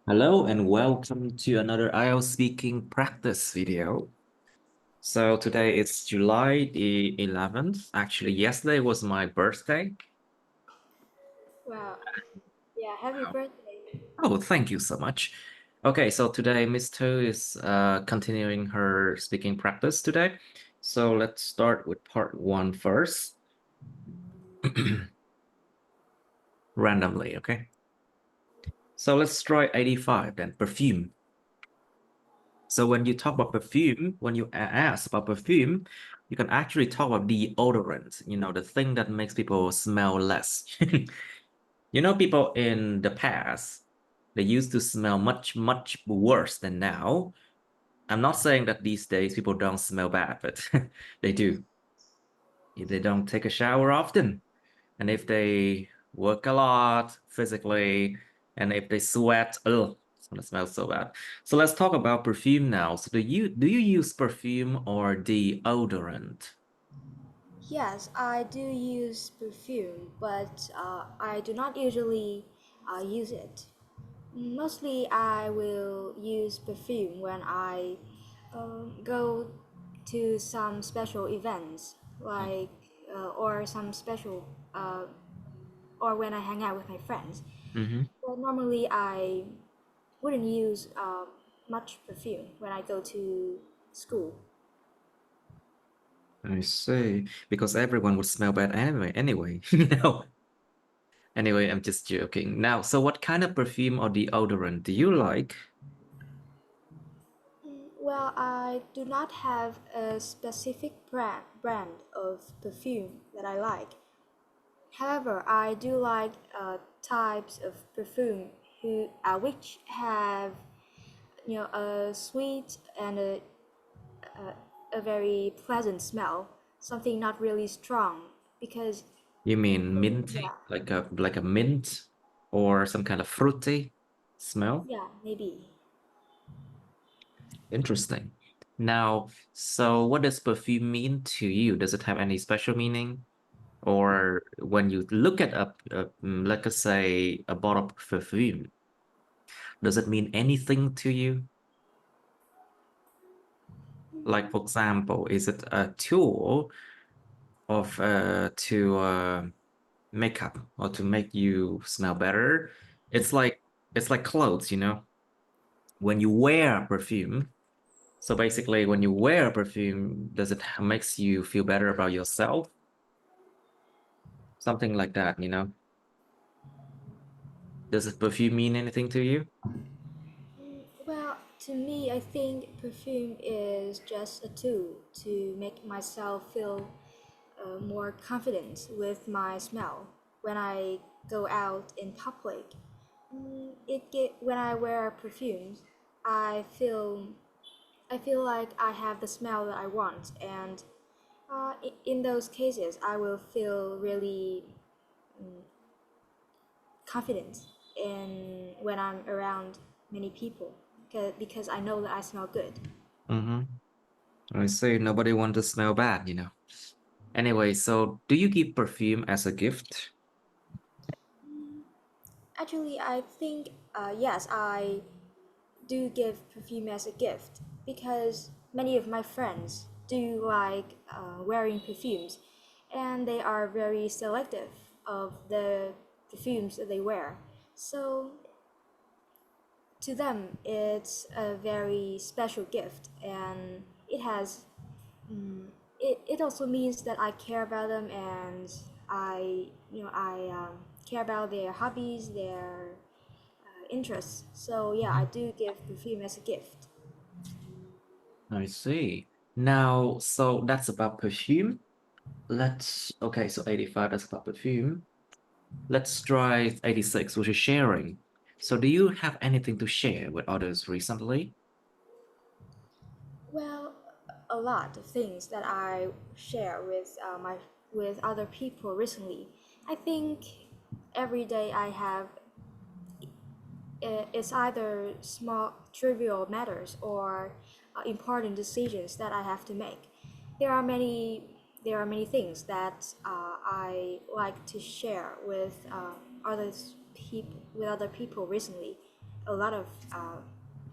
Hello and welcome to another IELTS speaking practice video. So today it's July the 11th. Actually, yesterday was my birthday. Wow. Yeah, happy Wow. birthday. Oh, thank you so much. Okay, so today Miss Tu is continuing her speaking practice today. So let's start with part one first. Randomly, okay? So let's try 85 then, perfume. So when you talk about perfume, when you ask about perfume, you can actually talk about deodorant, the thing that makes people smell less. People in the past, they used to smell much, much worse than now. I'm not saying that these days people don't smell bad, but they do. If they don't take a shower often, and if they work a lot physically, and if they sweat, it's gonna smell so bad. So let's talk about perfume now. So do you use perfume or deodorant? Yes, I do use perfume, but I do not usually use it. Mostly, I will use perfume when I go to some special events, like or some special, or when I hang out with my friends. Mm-hmm. But normally, I wouldn't use much perfume when I go to school. I see. Because everyone would smell bad anyway, you know. Anyway, I'm just joking. Now, so what kind of perfume or deodorant do you like? Well, I do not have a specific brand of perfume that I like. However, I do like types of perfume which have a sweet and a very pleasant smell, something not really strong because You mean minty, yeah, like a mint or some kind of fruity smell? yeah, maybe. Interesting. Now, so what does perfume mean to you? Does it have any special meaning? Or when you look at like us say, a bottle of perfume, does it mean anything to you? Like, for example, is it a tool of to make up or to make you smell better? It's like it's like clothes, when you wear perfume. So basically, when you wear perfume, does it makes you feel better about yourself? Something like that. Does it perfume mean anything to you? Well, to me, I think perfume is just a tool to make myself feel more confident with my smell when I go out in public. When I wear perfumes, I feel I feel like I have the smell that I want, and in those cases, I will feel really confident in when I'm around many people because I know that I smell good. Mm-hmm. I say nobody wants to smell bad. Anyway, so do you give perfume as a gift? Actually, I think yes, I do give perfume as a gift because many of my friends do like wearing perfumes, and they are very selective of the perfumes that they wear. So to them, it's a very special gift, and it also means that I care about them, and I care about their hobbies, their interests. So yeah, I do give perfume as a gift. I see. Now, so that's about perfume. Okay, so 85, that's about perfume. Let's try 86, which is sharing. So do you have anything to share with others recently? Well, a lot of things that I share with other people recently. I think every day I have it's either small trivial matters or important decisions that I have to make. There are many things that I like to share with other with other people recently. A lot of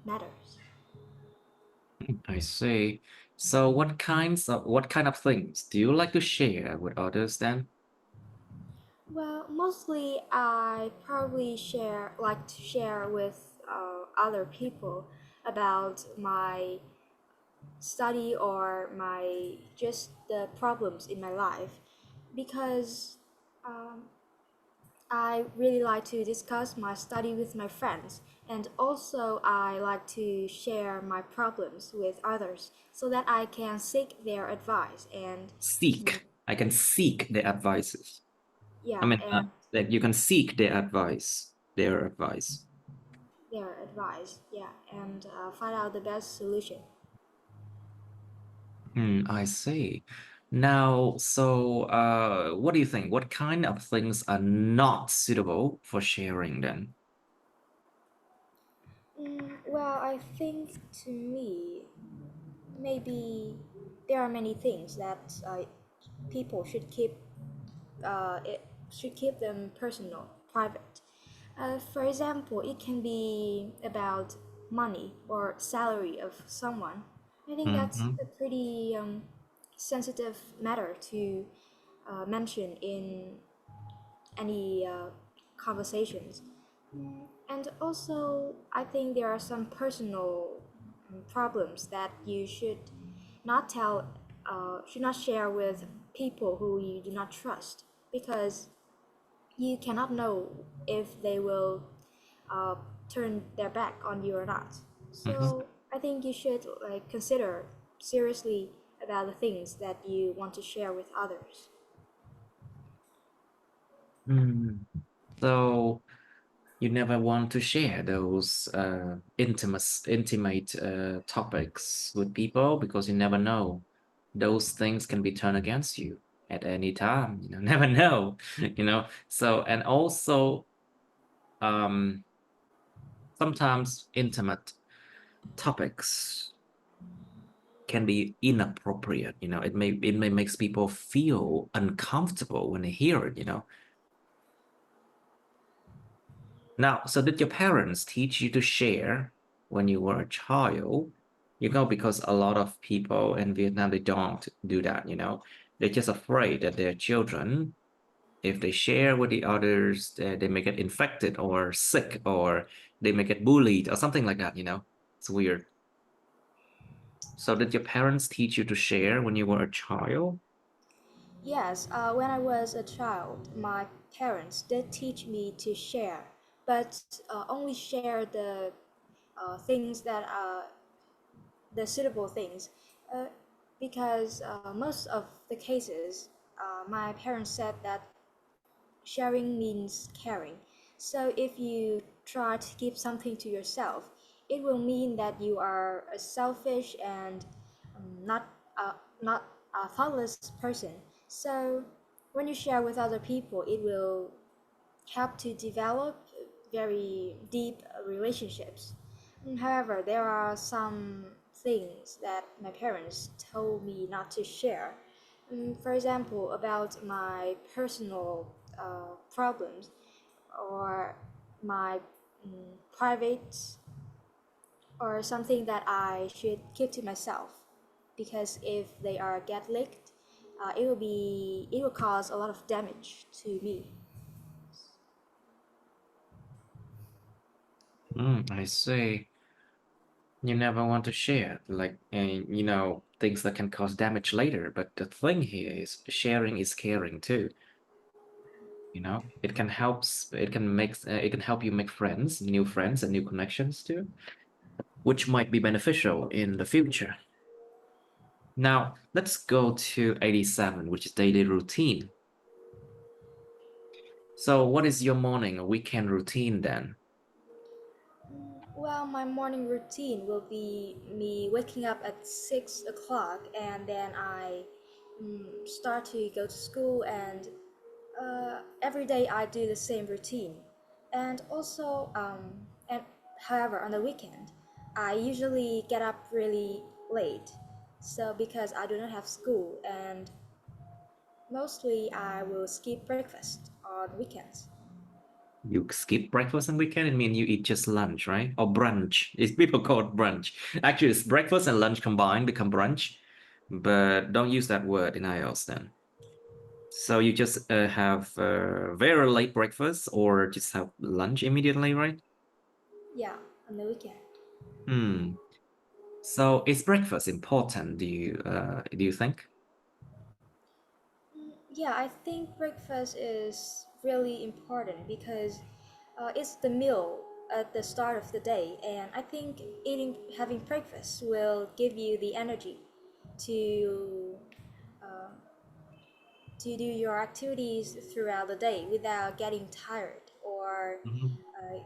matters. I see. So what kind of things do you like to share with others then? Well, mostly I probably like to share with other people about my study or my just the problems in my life because um, I really like to discuss my study with my friends, and also I like to share my problems with others so that I can seek their advice and Seek. I can seek their advices. I yeah, mean, and that you can seek their advice, their advice. their advice, yeah, and find out the best solution. I see. Now, so what do you think? What kind of things are not suitable for sharing then? Well, I think to me, maybe there are many things that people should keep them personal, private. For example, it can be about money or salary of someone. I think that's Mm-hmm. a pretty sensitive matter to mention in any conversations. And also, I think there are some personal problems that you should not share with people who you do not trust because you cannot know if they will uh, turn their back on you or not. Mm-hmm. So I think you should like consider seriously about the things that you want to share with others. Mm. So you never want to share those intimate topics with people because you never know. Those things can be turned against you at any time. You know, never know. You know. So and also um, sometimes intimate topics can be inappropriate. You know, it may makes people feel uncomfortable when they hear it. You know. Now, so did your parents teach you to share when you were a child? You know, because a lot of people in Vietnam, they don't do that, you know. They're just afraid that their children, if they share with the others, they may get infected or sick or they may get bullied or something like that, you know. It's weird. So did your parents teach you to share when you were a child? Yes, when I was a child, my parents did teach me to share, but only share the things that are the suitable things, uh, because most of the cases, my parents said that sharing means caring. So if you try to keep something to yourself, it will mean that you are a selfish and not a thoughtless person. So when you share with other people, it will help to develop very deep relationships. However, there are some things that my parents told me not to share. For example, about my personal problems or my private or something that I should keep to myself because if they are get leaked, it will cause a lot of damage to me. I see. You never want to share, like, you know, things that can cause damage later. But the thing here is sharing is caring too. You know, it can help you make friends and new connections too, which might be beneficial in the future. Now, let's go to 87, which is daily routine. So what is your morning or weekend routine then? Well, my morning routine will be me waking up at 6 o'clock, and then I start to go to school, and every day I do the same routine. And also, and however, on the weekend, I usually get up really late. So because I do not have school, and mostly I will skip breakfast on weekends. You skip breakfast and weekend, it means you eat just lunch, right? Or brunch. It's people call it brunch. Actually, it's breakfast and lunch combined become brunch, but don't use that word in IELTS then. So you just have very late breakfast or just have lunch immediately, right? Yeah, on the weekend. Hmm. So is breakfast important, do you think? Yeah, I think breakfast is really important because it's the meal at the start of the day, and I think having breakfast will give you the energy to to do your activities throughout the day without getting tired or Mhm. uh,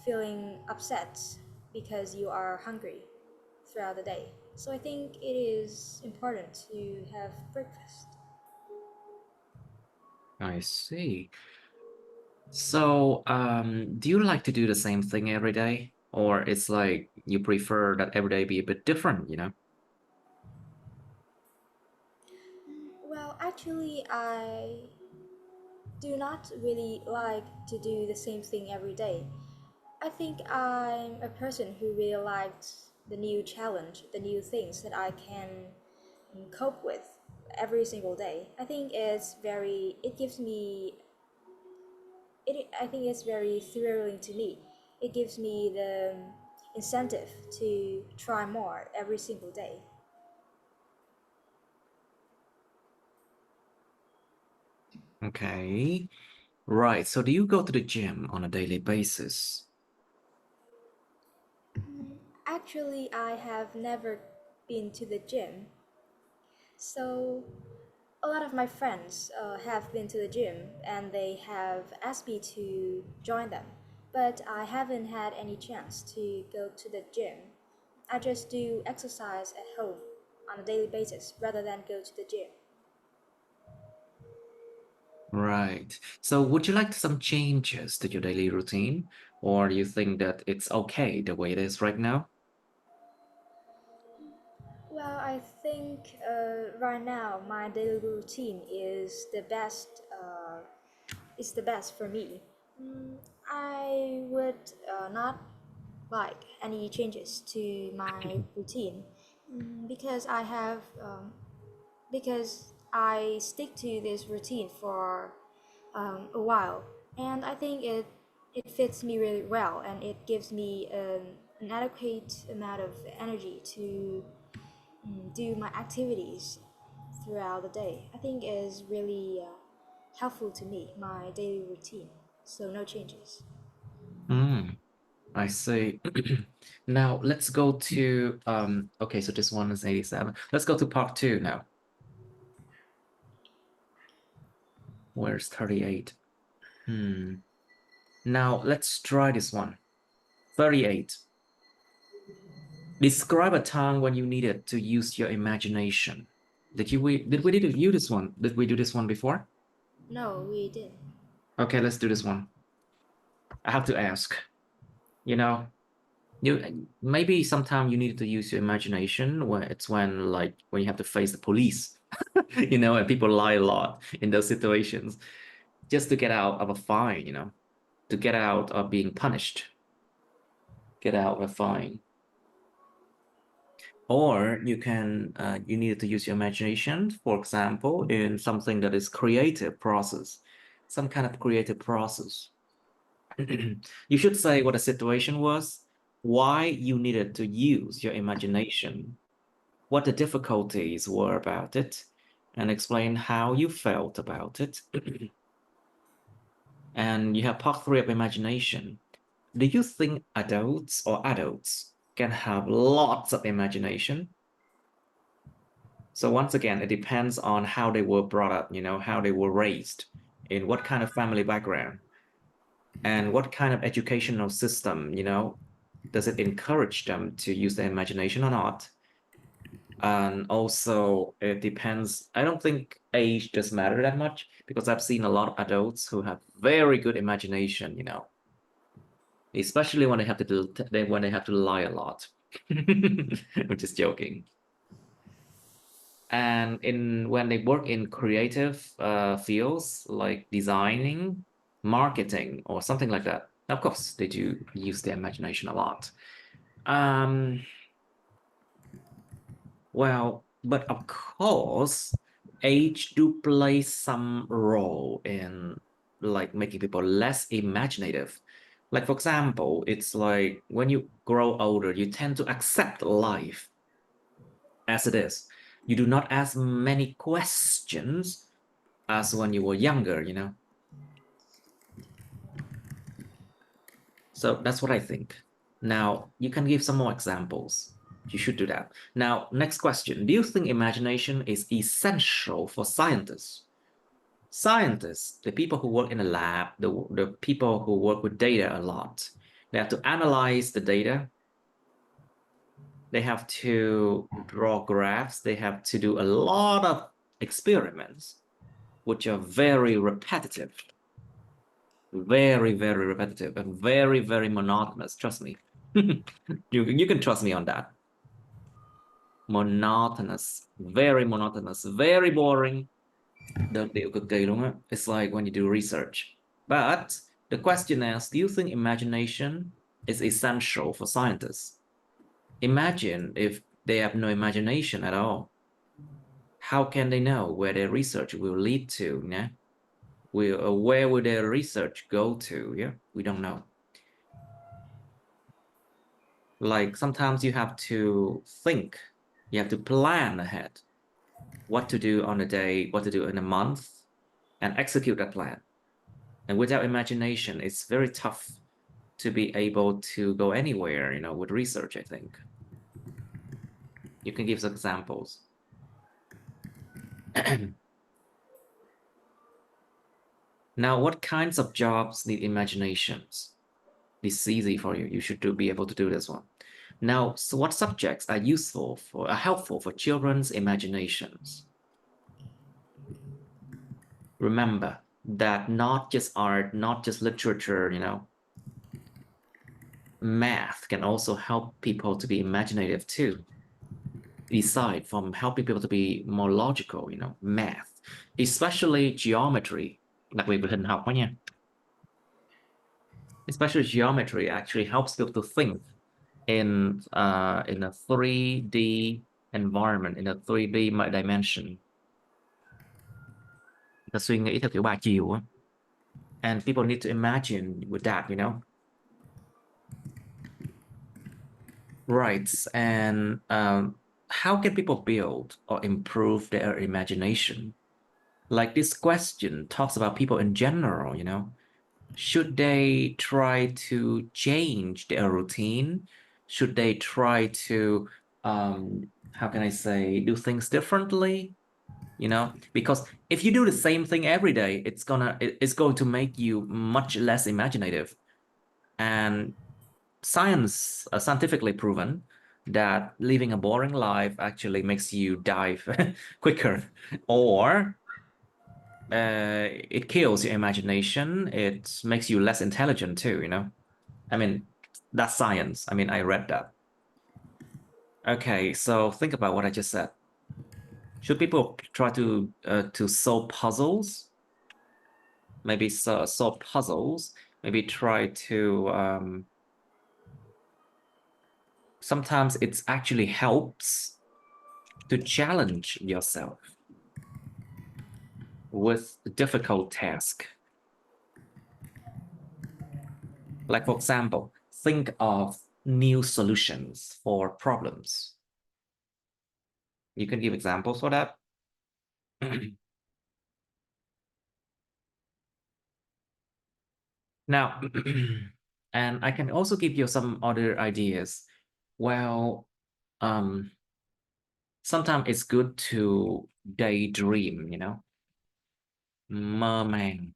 feeling upset because you are hungry throughout the day. So I think it is important to have breakfast. I see. So, do you like to do the same thing every day? Or it's like you prefer that every day be a bit different, you know? Well, actually, I do not really like to do the same thing every day. I think I'm a person who really likes the new challenge, the new things that I can cope with every single day. I think it gives me, I think it's very thrilling to me. It gives me the incentive to try more every single day. Okay. Right. So do you go to the gym on a daily basis? Actually, I have never been to the gym, so a lot of my friends have been to the gym and they have asked me to join them, but I haven't had any chance to go to the gym. I just do exercise at home on a daily basis rather than go to the gym. Right. So would you like some changes to your daily routine? Or do you think that it's okay the way it is right now? Well, I think right now my daily routine is the best. Is the best for me. I would not like any changes to my routine because because I stick to this routine for a while, and I think it fits me really well, and it gives me an adequate amount of energy to do my activities throughout the day. I think is really helpful to me, my daily routine. So no changes. Hmm. I see. Now let's go to okay, so this one is 87. Let's go to part two now. Where's 38? Hmm. Now let's try this one. 38. Describe a time when you needed to use your imagination. Did we do this one? Did we do this one before? No, we didn't. Okay, let's do this one. I have to ask. You know, maybe sometime you need to use your imagination when it's when you have to face the police, and people lie a lot in those situations just to get out of a fine, to get out of being punished, get out of a fine. Or you need to use your imagination, for example, in something that is creative process, some kind of creative process. You should say what the situation was, why you needed to use your imagination, what the difficulties were about it, and explain how you felt about it. And you have part three of imagination. Do you think adults can have lots of imagination? So once again, it depends on how they were brought up, how they were raised, in what kind of family background, and what kind of educational system, does it encourage them to use their imagination or not? And also, it depends. I don't think age does matter that much because I've seen a lot of adults who have very good imagination, especially when they have to lie a lot, which is joking. And in when they work in creative fields like designing, marketing, or something like that. Of course, they do use their imagination a lot. Well, but of course, age do play some role in like making people less imaginative. Like for example, it's like when you grow older, you tend to accept life as it is. You do not ask many questions as when you were younger, you know? So that's what I think. Now, you can give some more examples. You should do that. Now, next question. Do you think imagination is essential for scientists? Scientists, the people who work in a lab, the people who work with data a lot, they have to analyze the data. They have to draw graphs. They have to do a lot of experiments, which are very repetitive, very, very repetitive, and very, very monotonous. Trust me. You can trust me on that. Monotonous, very boring. Đơn điệu cực kỳ luôn á. It's like when you do research. But the question is, do you think imagination is essential for scientists? Imagine if they have no imagination at all. How can they know where their research will lead to? Yeah? Where will their research go to? Yeah, we don't know. Like sometimes you have to think, you have to plan ahead what to do on a day, what to do in a month, and execute that plan. And without imagination, it's very tough to be able to go anywhere, you know, with research, I think. You can give some examples. Now, what kinds of jobs need imaginations? This is easy for you. You should be able to do this one. Now, so what subjects are helpful for children's imaginations? Remember that not just art, not just literature, you know, math can also help people to be imaginative too. Aside from helping people to be more logical, you know, math, especially geometry, đặc biệt là hình học đó nha. Especially geometry actually helps people to think in a 3D environment, in a 3D dimension. Ta suy nghĩ theo kiểu ba chiều á. And people need to imagine with that, you know. Right. And how can people build or improve their imagination? Like this question talks about people in general, you know. Should they try to change their routine? Should they try to, how can I say, do things differently? You know, because if you do the same thing every day, it's going to make you much less imaginative. And scientifically proven that living a boring life actually makes you die quicker, or it kills your imagination. It makes you less intelligent too, you know. I mean, that's science. I mean, I read that. Okay, so think about what I just said. Should people try to solve puzzles? Maybe solve puzzles. Maybe try to. Sometimes it actually helps to challenge yourself with a difficult task. Like for example, think of new solutions for problems. You can give examples for that. Now, and I can also give you some other ideas. Well, sometimes it's good to daydream, you know, mơ màng.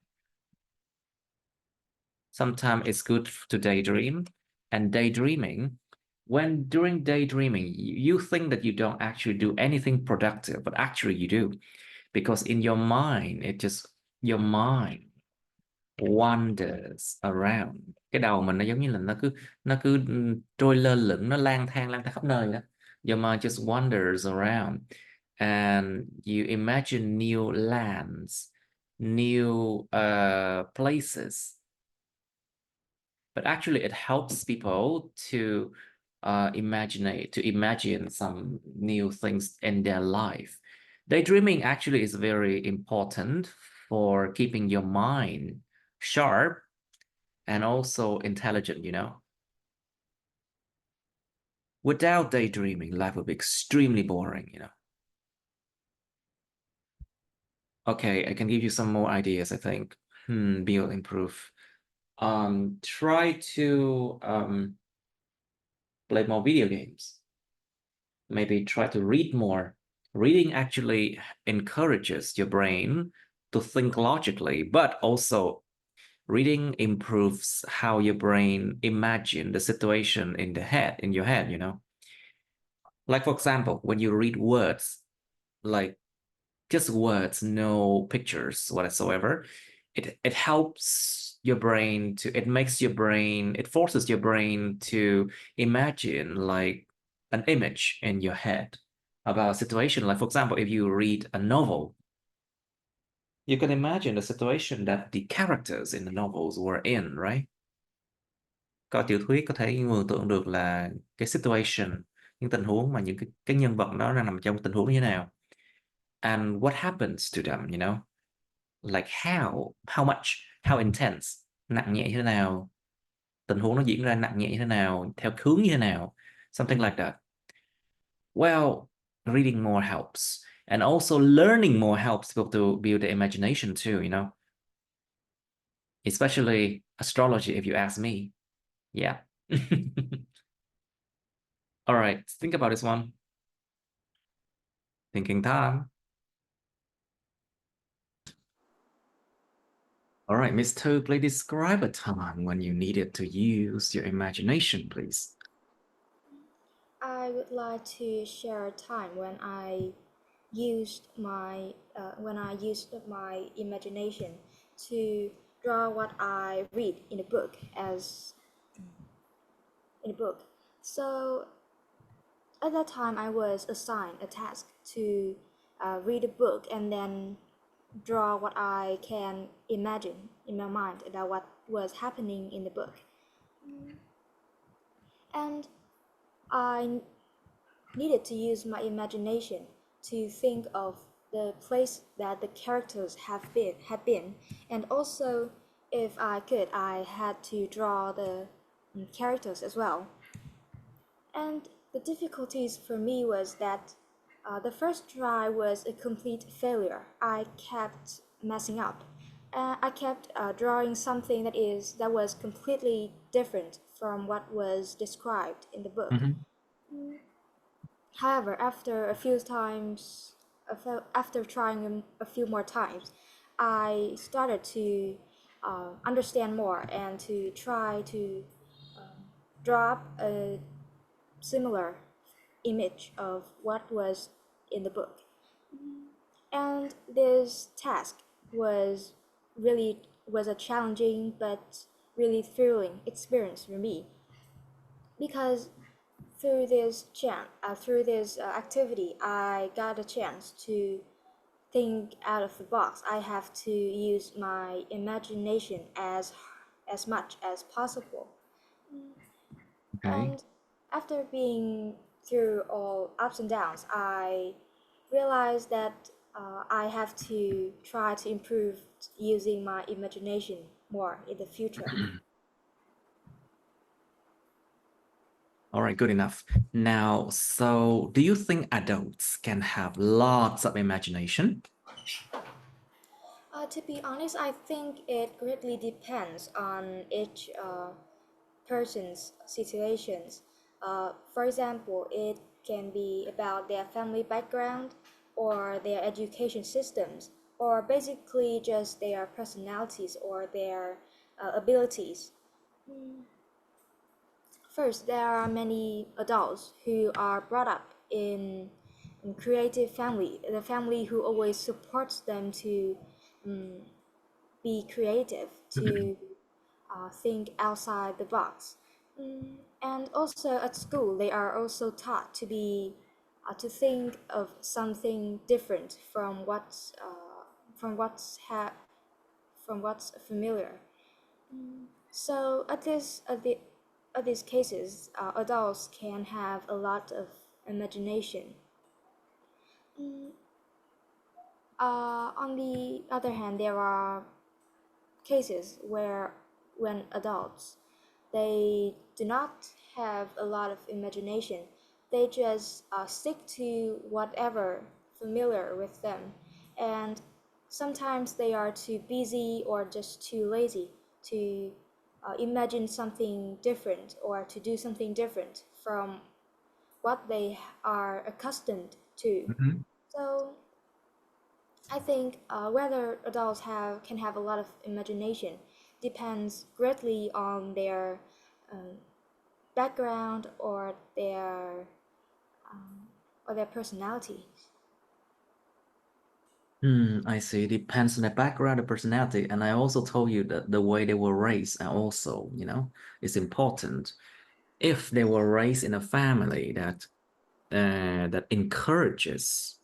Sometimes it's good to daydream, and daydreaming, when during daydreaming, you think that you don't actually do anything productive, but actually you do, because in your mind, your mind wanders around. Cái đầu mình nó giống như là nó cứ trôi lơ lửng, nó lang thang khắp nơi đó. Your mind just wanders around and you imagine new lands, new places. But actually, it helps people to imagine some new things in their life. Daydreaming actually is very important for keeping your mind sharp and also intelligent, you know. Without daydreaming, life would be extremely boring, you know. Okay, I can give you some more ideas, I think. Build, improve. Try to play more video games. Maybe try to read more. Reading actually encourages your brain to think logically, but also reading improves how your brain imagine the situation in your head, you know. Like for example, when you read words, like just words, no pictures whatsoever, it helps your brain to, it forces your brain to imagine like an image in your head about a situation. Like for example, if you read a novel, you can imagine the situation that the characters in the novels were in, right? Coi tiểu thuyết có thể mường tượng được là cái situation, những tình huống mà những cái nhân vật đó đang nằm trong tình huống như thế nào. And what happens to them, you know? Like how much, how intense, nặng nhẹ như thế nào, tình huống nó diễn ra nặng nhẹ như thế nào, theo hướng như thế nào, something like that. Well, reading more helps, and also learning more helps people to build the imagination too, you know, especially astrology, if you ask me. Yeah. All right, think about this one. Thinking time. All right, Miss Thư, please describe a time when you needed to use your imagination, please. I would like to share a time when I used my imagination to draw what I read in a book as in a book. So at that time, I was assigned a task to read a book and then draw what I can imagine in my mind about what was happening in the book. And I needed to use my imagination to think of the place that the characters had been, and also if I could, I had to draw the characters as well. And the difficulties for me was that the first try was a complete failure. I kept messing up. I kept drawing something that was completely different from what was described in the book. However, after trying a few more times, I started to understand more and to try to draw up a similar image of what was in the book. And this task was a challenging but really thrilling experience for me, because through this activity, I got a chance to think out of the box. I have to use my imagination as much as possible. Okay. And after being through all ups and downs, I realized that I have to try to improve using my imagination more in the future. All right, good enough. Now, so do you think adults can have lots of imagination? To be honest, I think it greatly depends on each person's situations. For example, it can be about their family background or their education systems, or basically just their personalities or their abilities. First, there are many adults who are brought up in creative family, the family who always supports them to be creative, to think outside the box. And also at school, they are also taught to be to think of something different from from what's familiar. So at these cases, adults can have a lot of imagination. On the other hand, there are cases where when adults they do not have a lot of imagination, they just stick to whatever familiar with them, and sometimes they are too busy or just too lazy to imagine something different or to do something different from what they are accustomed to. Mhm. So I think whether adults can have a lot of imagination depends greatly on their um, background or their personality. I see. Depends on the background, the personality, and I also told you that the way they were raised are also, is important. If they were raised in a family that encourages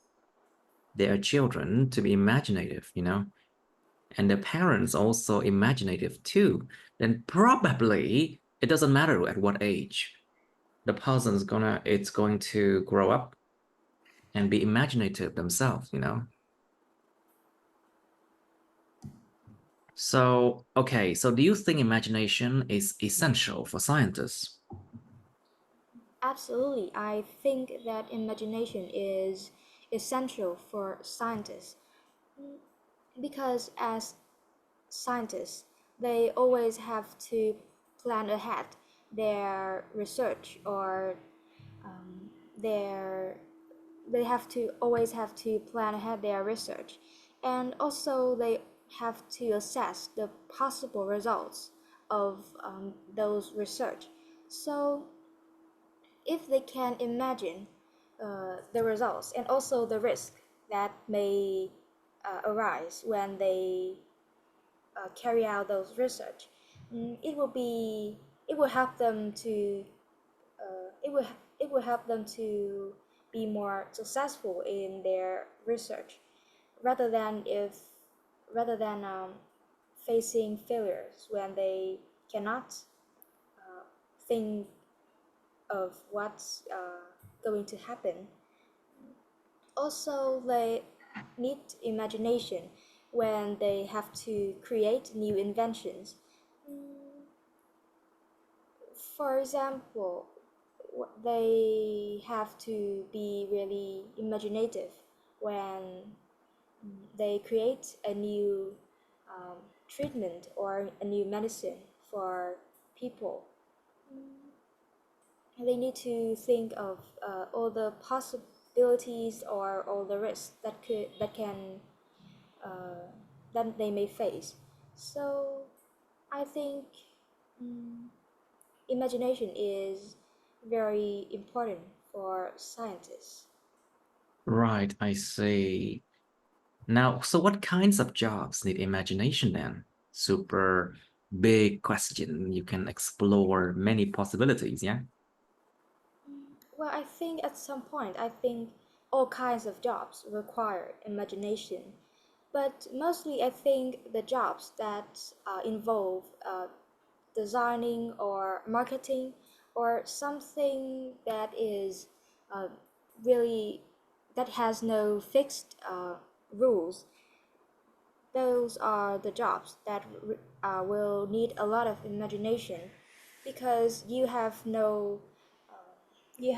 their children to be imaginative, and the parents also imaginative too, then probably it doesn't matter at what age the person's it's going to grow up and be imaginative themselves. So, okay, so do you think imagination is essential for scientists? Absolutely, I think that imagination is essential for scientists because as scientists, they always have to plan ahead their research or their they have to always have to plan ahead their research, and also they have to assess the possible results of those research. So if they can imagine the results and also the risk that may arise when they carry out those research, it will help them to it will help them to be more successful in their research rather than if rather than facing failures when they cannot think of what's going to happen. Also, they need imagination when they have to create new inventions. For example, they have to be really imaginative when they create a new treatment or a new medicine for people. They need to think of all the possibilities or all the risks that they may face. So I think imagination is very important for scientists. Right, I see. Now, so what kinds of jobs need imagination then? Super big question. You can explore many possibilities, yeah? Well, I think at some point, I think all kinds of jobs require imagination. But mostly, I think the jobs that involve designing or marketing or something that is uh, really that has no fixed rules, those are the jobs that will need a lot of imagination because you have you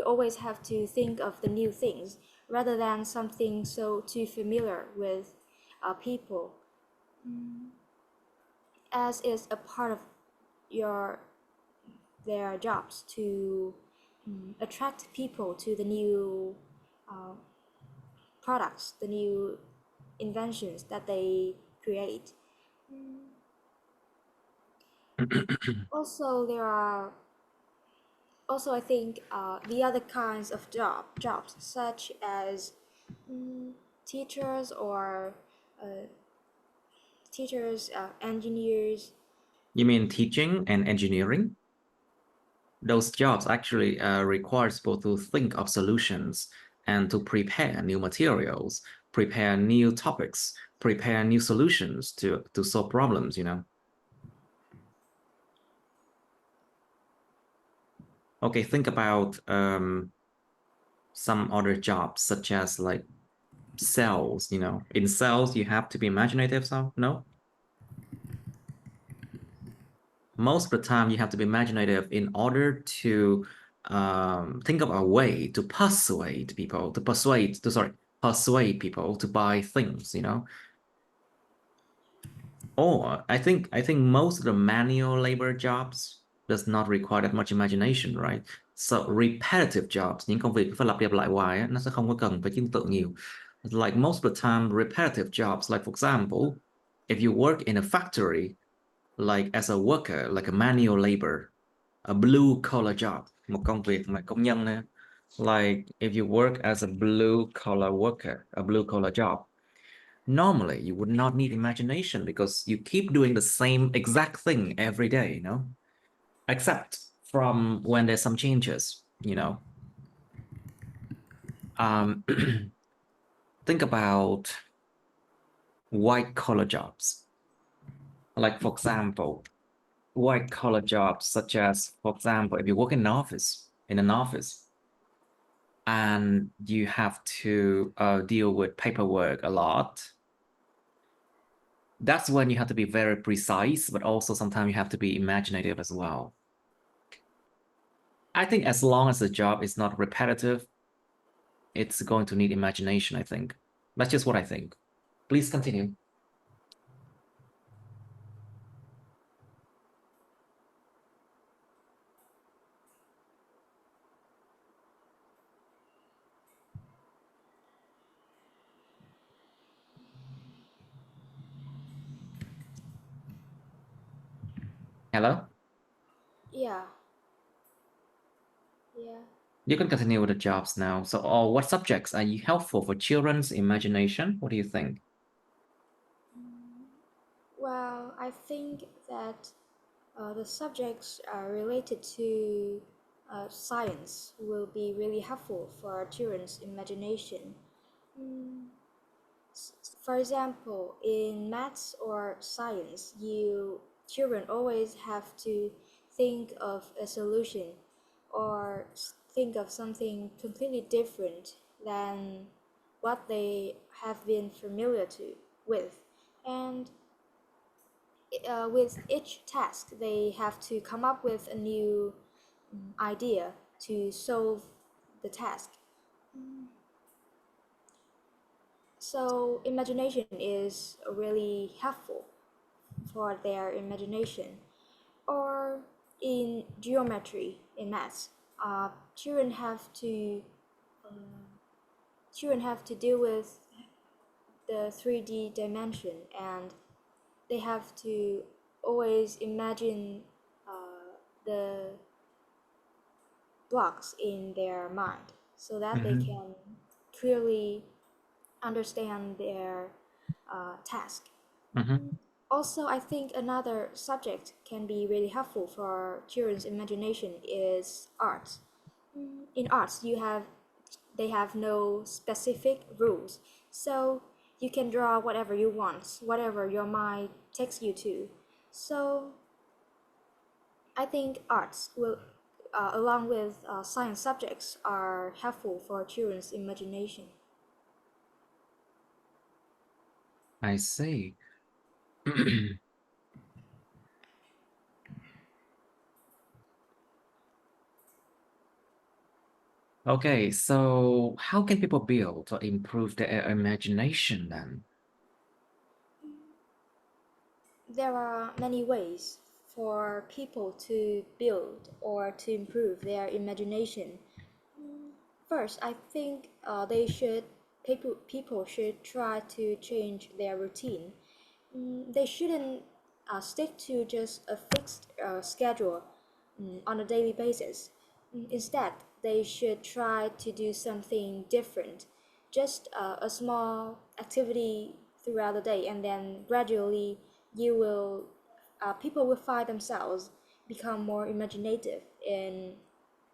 always have to think of the new things rather than something so too familiar with people, as is a part of your their jobs to attract people to the new uh, products, the new inventions that they create. Also, there are also I think the other kinds of jobs such as teachers or uh, engineers. You mean teaching and engineering? Those jobs actually requires both to think of solutions and to prepare new materials, prepare new topics, prepare new solutions to solve problems, you know. Okay, think about some other jobs such as like sales, you know. In sales, you have to be imaginative, so no? Most of the time you have to be imaginative in order to think of a way to persuade people, persuade people to buy things, you know. Or I think most of the manual labor jobs does not require that much imagination, right? So repetitive jobs, những công việc phải lặp đi lặp lại hoài á, nó sẽ không có cần phải tưởng tượng nhiều. Like most of the time, repetitive jobs, like for example, if you work in a factory, like as a worker, like a manual labor, a blue collar job, một công việc mà công nhân nè. Like if you work as a blue collar worker, a blue collar job, normally you would not need imagination because you keep doing the same exact thing every day, you know, except from when there's some changes, you know. Think about white collar jobs. Like for example, white collar jobs such as, for example, if you work in an office, and you have to deal with paperwork a lot, that's when you have to be very precise, but also sometimes you have to be imaginative as well. I think as long as the job is not repetitive, it's going to need imagination, I think. That's just what I think. Please continue. Hello? Yeah. Yeah. You can continue with the jobs now. So, what subjects are you helpful for children's imagination? What do you think? Well, I think that the subjects related to science will be really helpful for children's imagination. Mm, For example, in maths or science, you children always have to think of a solution or think of something completely different than what they have been familiar to with. And with each task, they have to come up with a new idea to solve the task. So imagination is really helpful for their imagination. Or in geometry, in maths, uh, children have to children have to deal with the 3D dimension, and they have to always imagine the blocks in their mind so that they can clearly understand their task. Also, I think another subject can be really helpful for children's imagination is arts. In arts, they have no specific rules, so you can draw whatever you want, whatever your mind takes you to. So I think arts will, along with science subjects, are helpful for children's imagination. I see. Okay, so how can people build or improve their imagination then? There are many ways for people to build or to improve their imagination. First, I think people should try to change their routine. They shouldn't stick to just a fixed schedule on a daily basis. Instead, they should try to do something different, just a small activity throughout the day, and then gradually you will people will find themselves become more imaginative in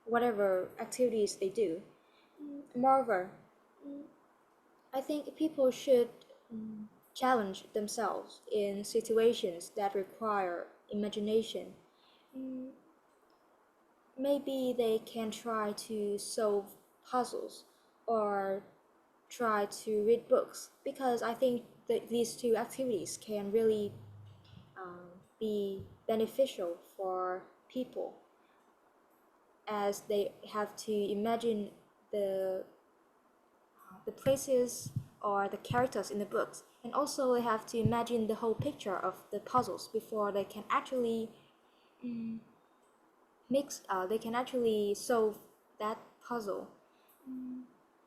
whatever activities they do. Moreover, I think people should challenge themselves in situations that require imagination. Maybe they can try to solve puzzles or try to read books, because I think that these two activities can really be beneficial for people, as they have to imagine the the places or the characters in the books, and also they have to imagine the whole picture of the puzzles before they can actually they can actually solve that puzzle.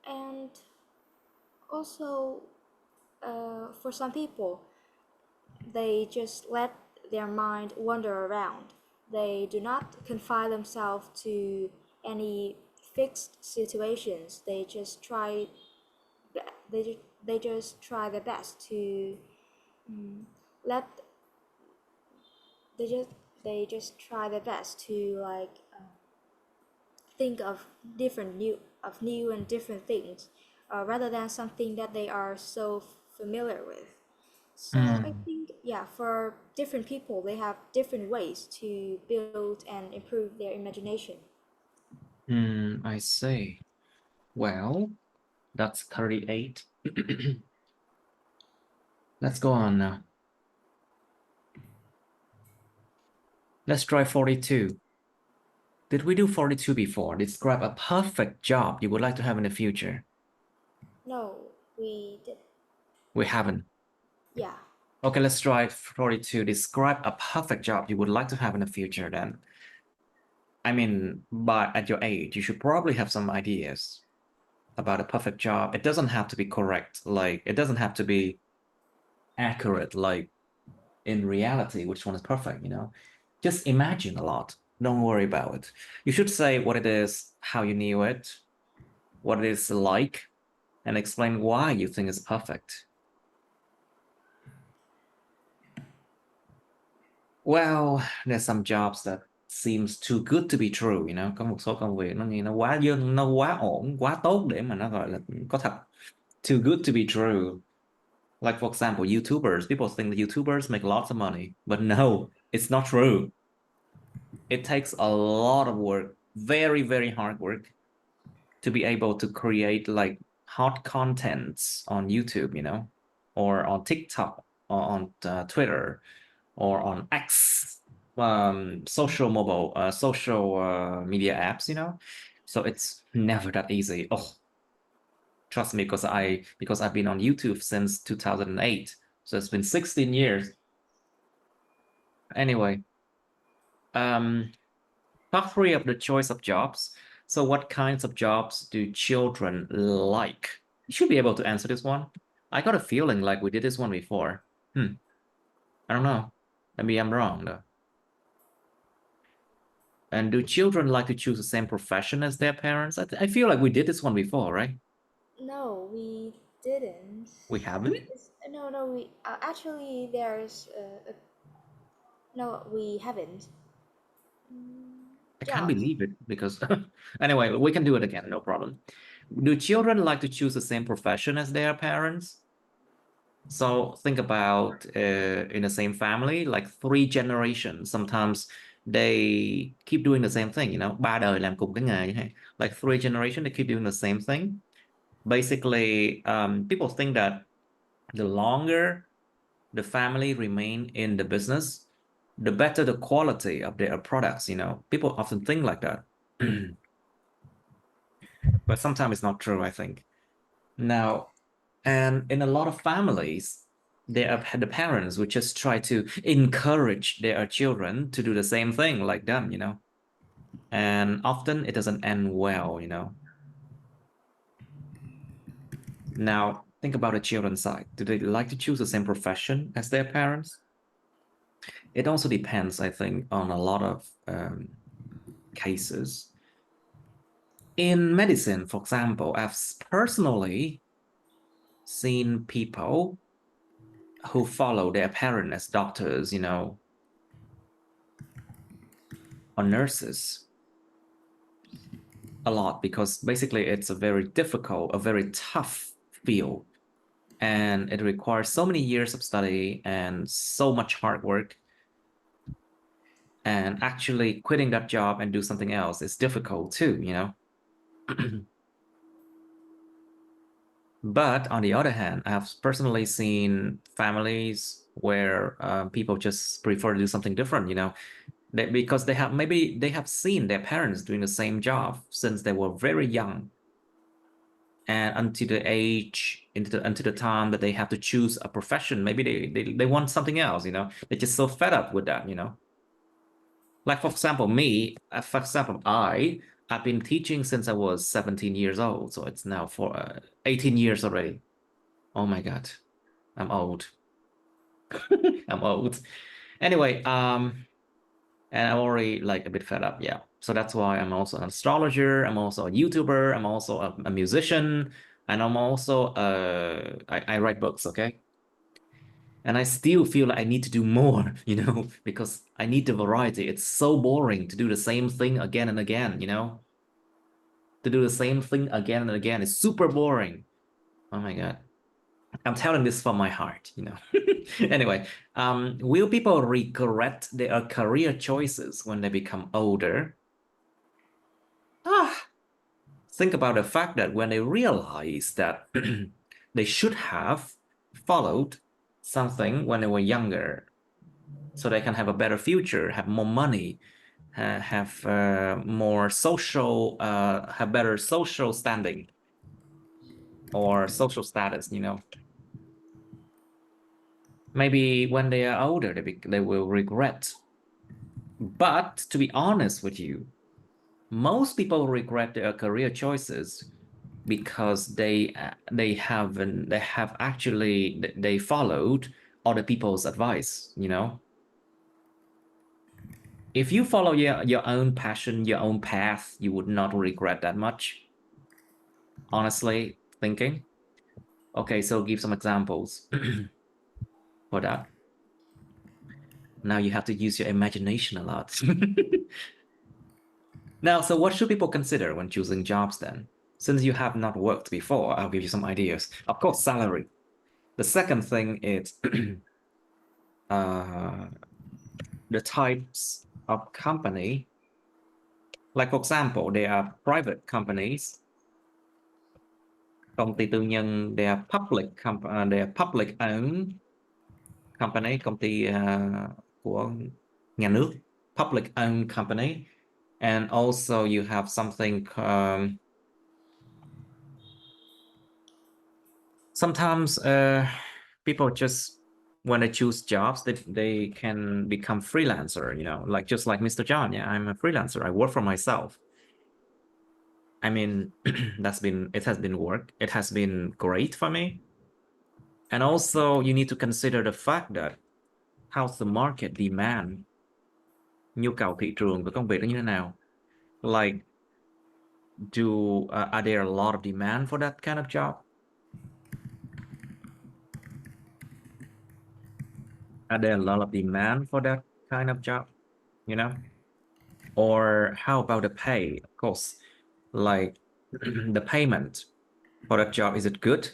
And also, for some people, they just let their mind wander around. They do not confine themselves to any fixed situations. They just try their best to let they just they just try their best to think of new and different things, rather than something that they are so familiar with. So I think, yeah, for different people, they have different ways to build and improve their imagination. I see. Well, that's 38. Let's go on now. Let's try 42. Did we do 42 before? Describe a perfect job you would like to have in the future. No, we did. We haven't. Yeah. Okay, let's try 42. Describe a perfect job you would like to have in the future then. I mean, but at your age, you should probably have some ideas about a perfect job. It doesn't have to be correct. Like, it doesn't have to be accurate, like in reality, which one is perfect, you know? Just imagine a lot. Don't worry about it. You should say what it is, how you knew it, what it is like, and explain why you think it's perfect. Well, there's some jobs that seems too good to be true, you know. Có một số công việc nó nghe nó quá dưng, nó quá ổn, quá tốt để mà nó gọi là có thật. Too good to be true. Like for example, YouTubers. People think that YouTubers make lots of money, but no, it's not true. It takes a lot of work, very, very hard work, to be able to create like hot contents on YouTube, you know, or on TikTok, or on Twitter, or on X, social media apps, you know. So it's never that easy. Oh, trust me, because I've been on YouTube since 2008, so it's been 16 years. Anyway, top 3 of the choice of jobs. So what kinds of jobs do children like? You should be able to answer this one. I got a feeling like we did this one before. I don't know. Maybe I'm wrong though. And do children like to choose the same profession as their parents? I feel like we did this one before, right? No, we didn't. We haven't? No, we actually there's no, we haven't. I can't Jobs. believe it because anyway, we can do it again, no problem. Do children like to choose the same profession as their parents? So think about in the same family, like 3 generations. Sometimes they keep doing the same thing, you know, 3 đời làm cùng cái nghề như thế. Like 3 generations, they keep doing the same thing. Basically, people think that the longer the family remain in the business, the better the quality of their products, you know. People often think like that. But sometimes it's not true, I think. Now, and in a lot of families, the parents would just try to encourage their children to do the same thing like them, you know. And often it doesn't end well, you know. Now, think about the children's side. Do they like to choose the same profession as their parents? It also depends, I think, on a lot of cases. In medicine, for example, I've personally seen people who follow their parents as doctors, you know, or nurses a lot, because basically it's a very difficult, a very tough field. and it requires so many years of study and so much hard work. And actually quitting that job and do something else is difficult too, you know. But on the other hand, I've personally seen families where people just prefer to do something different, you know, because maybe they have seen their parents doing the same job since they were very young, and until the age, until the time that they have to choose a profession, maybe they want something else, you know. They're just so fed up with that, you know. Like for example, I've been teaching since I was 17 years old, so it's now for 18 years already. Oh my God, I'm old. I'm old. Anyway, and I'm already like a bit fed up, yeah. So that's why I'm also an astrologer. I'm also a YouTuber. I'm also a musician, and I'm also I write books, okay? And I still feel like I need to do more, you know, because I need the variety. It's so boring to do the same thing again and again, you know? To do the same thing again and again is super boring. Oh my God. I'm telling this from my heart, you know. Anyway, will people regret their career choices when they become older? Ah, think about the fact that when they realize that they should have followed something when they were younger, so they can have a better future, have more money, have more social, have better social standing or social status, you know. Maybe when they are older, they will regret. But to be honest with you, most people regret their career choices because they have actually they followed other people's advice, you know. If you follow your own passion, your own path, you would not regret that much, honestly thinking. Okay, so give some examples for that. Now you have to use your imagination a lot. Now, so what should people consider when choosing jobs then? Since you have not worked before, I'll give you some ideas. Of course, salary. The second thing is uh, the types of company. Like for example, there are private companies, công ty tư nhân, they are public owned company, công ty của nhà nước, public owned company, and also you have something sometimes people just when they choose jobs they can become freelancer, you know, like just like Mr. John. Yeah, I'm a freelancer. I work for myself. I mean, it has been great for me. And also you need to consider the fact that how's the market demand, nhu cầu thị trường của công việc đó như thế nào. Like are there a lot of demand for that kind of job? Are there a lot of demand for that kind of job, you know? Or how about the pay? Of course, like the payment for that job, is it good?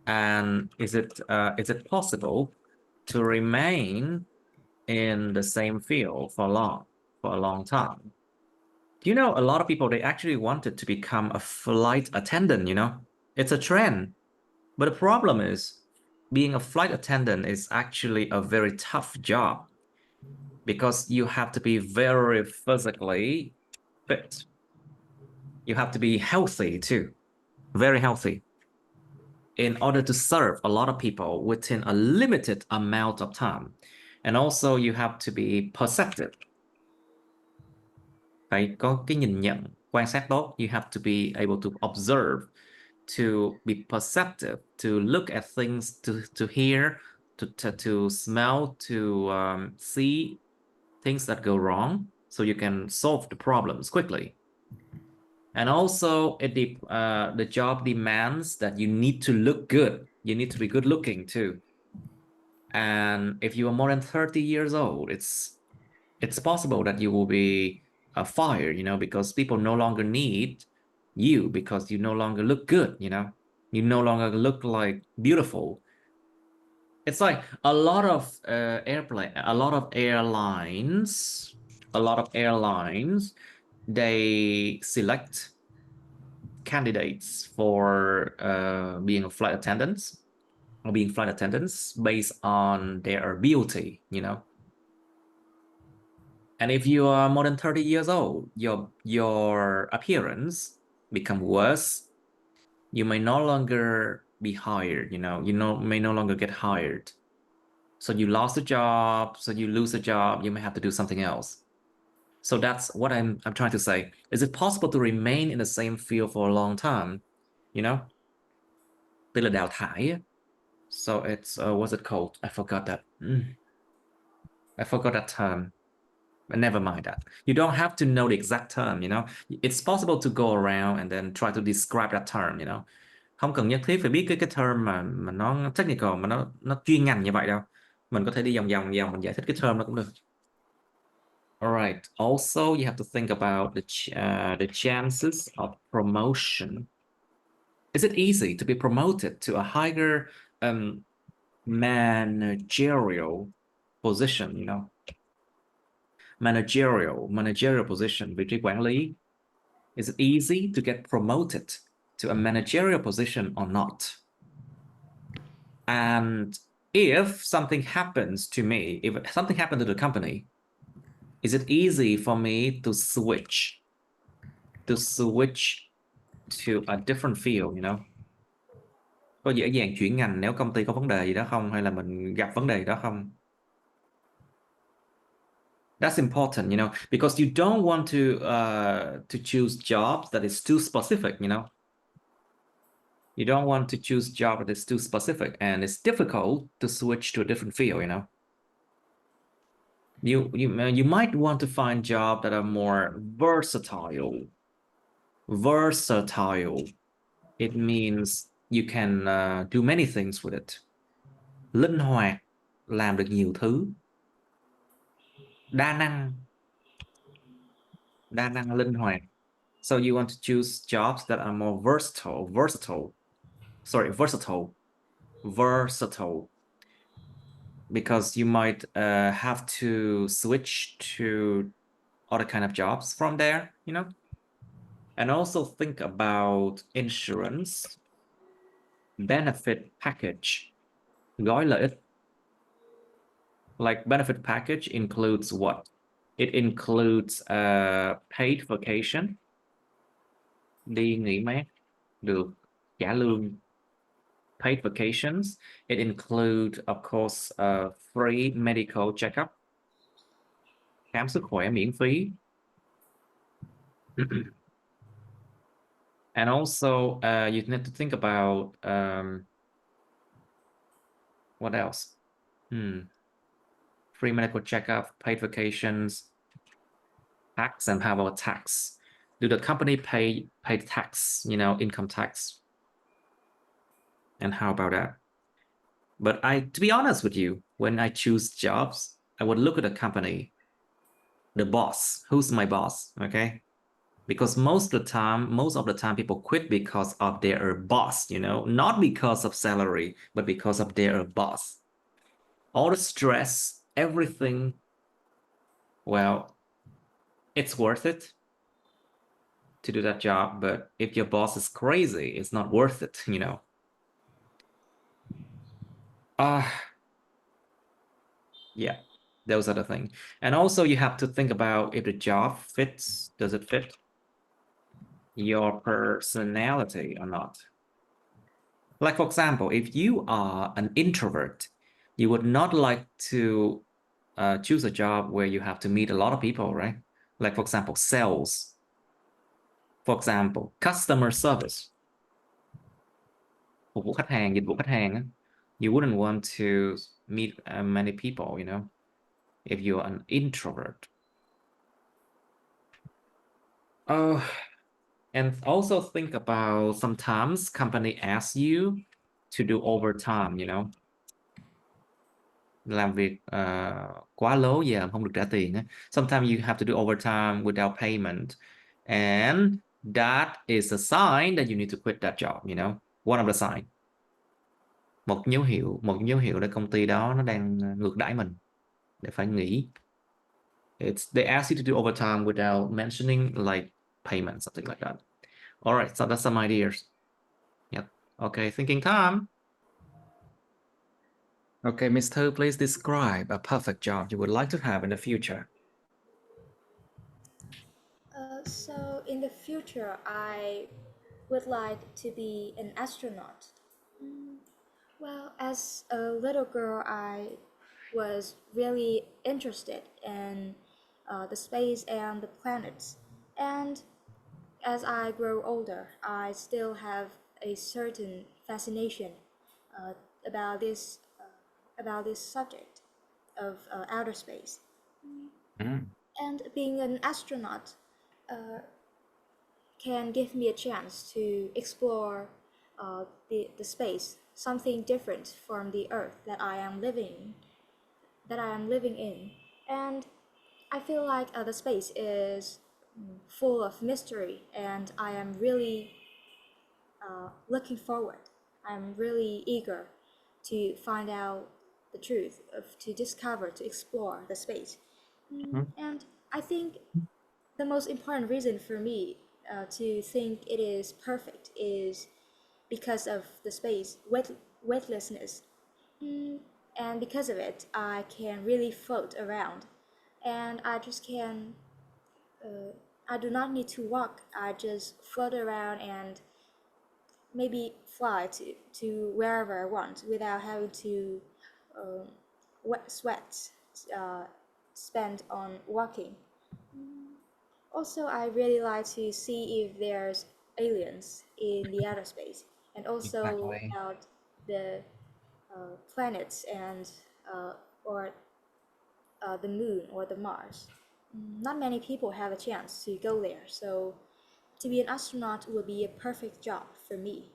And is it possible to remain in the same field for a long time? Do you know a lot of people, they actually wanted to become a flight attendant, you know? It's a trend. But the problem is being a flight attendant is actually a very tough job because you have to be very physically fit. You have to be healthy too, very healthy, in order to serve a lot of people within a limited amount of time. And also you have to be perceptive. Phải có cái nhìn nhận, quan sát tốt. You have to be able to observe, to be perceptive, to look at things, to hear, to smell, to see things that go wrong, so you can solve the problems quickly. And also the job demands that you need to look good. You need to be good looking too. And if you are more than 30 years old, it's possible that you will be fired, you know, because people no longer need you because you no longer look good, you know. You no longer look like beautiful. It's like a lot of airlines, they select candidates for being a flight attendants or being flight attendants based on their beauty, you know. And if you are more than 30 years old, your appearance become worse. You may no longer be hired, you know, may no longer get hired. So you lost a job, so you lose a job, you may have to do something else. So that's what I'm trying to say. Is it possible to remain in the same field for a long time? You know? Tức là đào thải. So it's what's it called? I forgot that. I forgot that term. But never mind that. You don't have to know the exact term, you know. It's possible to go around and then try to describe that term, you know. Không cần nhất thiết phải biết cái term mà nó technical, mà nó chuyên ngành như vậy đâu. Mình có thể đi vòng vòng mình giải thích cái term đó cũng được. All right. Also, you have to think about the chances of promotion. Is it easy to be promoted to a higher managerial position, you know? Managerial position, vị trí quản lý. Is it easy to get promoted to a managerial position or not? And if something happens to me, if something happened to the company, is it easy for me to switch to a different field, you know? Có dễ dàng chuyển ngành nếu công ty có vấn đề gì đó không, hay là mình gặp vấn đề gì đó không? That's important, you know, because you don't want to choose jobs that is too specific, you know. You don't want to choose job that is too specific, and it's difficult to switch to a different field, you know. You might want to find jobs that are more versatile. Versatile. It means you can do many things with it. Linh hoạt, làm được nhiều thứ. Đa năng, linh hoạt. So you want to choose jobs that are more versatile, because you might have to switch to other kind of jobs from there, you know. And also think about insurance, benefit package, gói lợi ích. Like benefit package includes what? It includes paid vacation, đi nghỉ mát, được trả lương. Paid vacations. It includes, of course, free medical checkup, khám sức khỏe miễn phí. And also, you need to think about what else? Free medical checkup, paid vacations, tax, and how about tax? Do the company pay tax, you know, income tax? And how about that? But to be honest with you, when I choose jobs, I would look at the company, the boss. Who's my boss? Okay. Because most of the time people quit because of their boss, you know, not because of salary, but because of their boss. All the stress, everything, well, it's worth it to do that job. But if your boss is crazy, it's not worth it, you know. Yeah, those are the things. And also you have to think about if the job fits, does it fit your personality or not? Like, for example, if you are an introvert, you would not like to choose a job where you have to meet a lot of people, right? Like, for example, sales. For example, customer service. Phục vụ khách hàng, dịch vụ khách hàng. You wouldn't want to meet many people, you know, if you're an introvert. And also think about sometimes company asks you to do overtime, you know. Làm việc quá lố giờ không được trả tiền. Sometimes you have to do overtime without payment. And that is a sign that you need to quit that job, you know. one of the sign. Một dấu hiệu để công ty đó nó đang ngược đãi mình, để phải nghỉ. They ask you to do overtime without mentioning like payment, something like that. All right, so that's some ideas. Yep. Okay, thinking time. Okay, Ms. Thư, please describe a perfect job you would like to have in the future. So in the future, I would like to be an astronaut. Well, as a little girl, I was really interested in the space and the planets. And as I grow older, I still have a certain fascination uh, about this subject of outer space. Mm. And being an astronaut can give me a chance to explore the space, something different from the Earth that I am living in, and I feel like the space is full of mystery, and I am really looking forward. I'm really eager to find out the truth, to discover, to explore the space. And I think the most important reason for me to think it is perfect is because of the space weightlessness. And because of it, I can really float around, and I just can. I do not need to walk. I just float around and maybe fly to wherever I want without having to sweat spend on walking. Also, I really like to see if there's aliens in the outer space, and also Exactly. about the planets and or the moon or the Mars. Not many people have a chance to go there, so to be an astronaut would be a perfect job for me.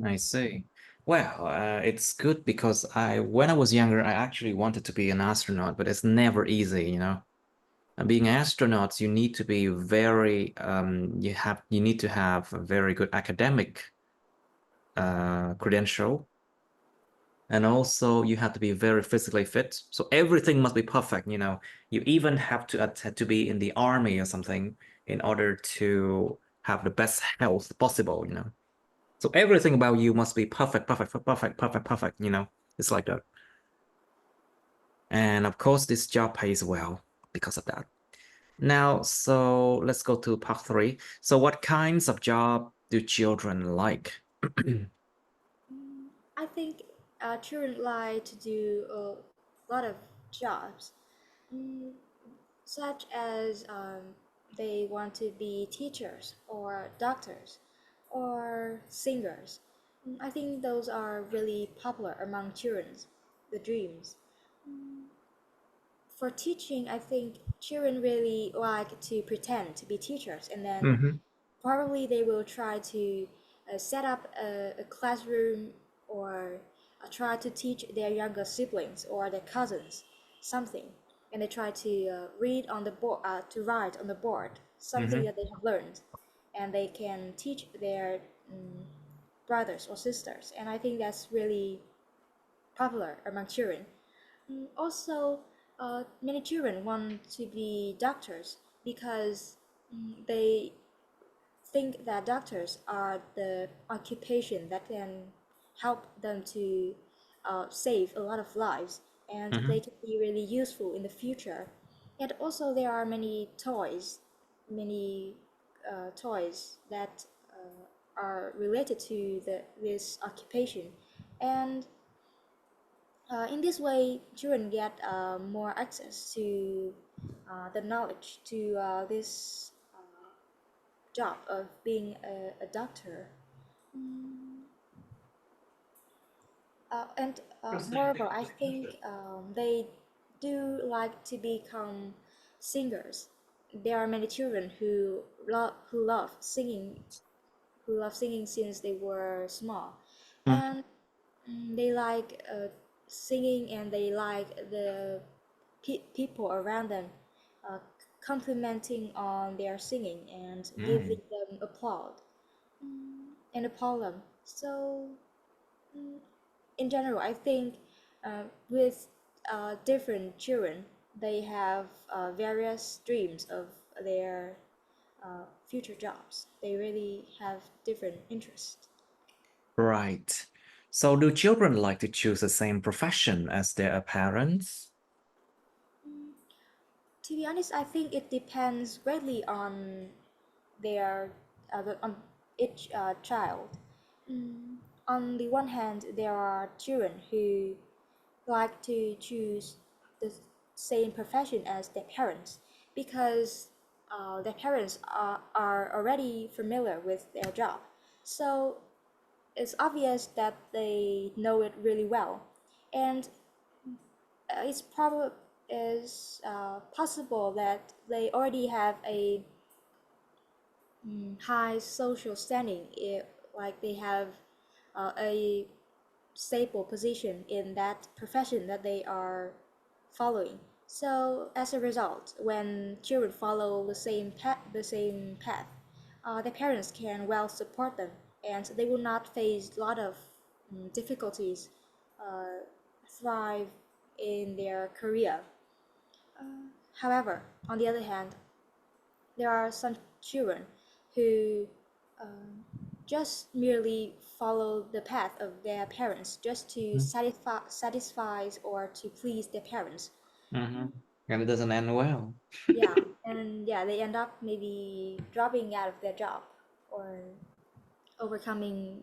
I see. Well, it's good because when I was younger, I actually wanted to be an astronaut, but it's never easy, you know. And being astronauts, you need to be very, you need to have a very good academic credential, and also you have to be very physically fit. So everything must be perfect, you know. You even have to be in the army or something in order to have the best health possible, you know. So everything about you must be perfect, perfect, you know. It's like that. And of course, this job pays well because of that. Now, so let's go to part 3. So what kinds of job do children like? I think children like to do a lot of jobs, such as they want to be teachers or doctors or singers. I think those are really popular among children, the dreams. For teaching, I think children really like to pretend to be teachers, and then Mm-hmm. probably they will try to set up a classroom or try to teach their younger siblings or their cousins something, and they try to read on the board, to write on the board something Mm-hmm. that they have learned, and they can teach their brothers or sisters, and I think that's really popular among children. Also, many children want to be doctors because they think that doctors are the occupation that can help them to save a lot of lives, and Mm-hmm. they can be really useful in the future. And also, there are many toys that are related to this occupation, and in this way, children get more access to the knowledge to this job of being a doctor. And moreover, I think they do like to become singers. There are many children who love singing, since they were small, and they like singing, and they like the people around them uh, complimenting on their singing and giving them applause and applaud them. So in general, I think with different children, they have various dreams of their future jobs. They really have different interests. Right. So do children like to choose the same profession as their parents? To be honest, I think it depends greatly on their on each child. On the one hand, there are children who like to choose the same profession as their parents because their parents are already familiar with their job. So it's obvious that they know it really well. And it's probably is possible that they already have a high social standing, like they have a stable position in that profession that they are following. So as a result, when children follow the same path, their parents can well support them, and they will not face a lot of difficulties, thrive in their career. However, on the other hand, there are some children who just merely follow the path of their parents just to satisfy or to please their parents. Mm-hmm. And it doesn't end well. Yeah, and yeah, they end up maybe dropping out of their job or overcoming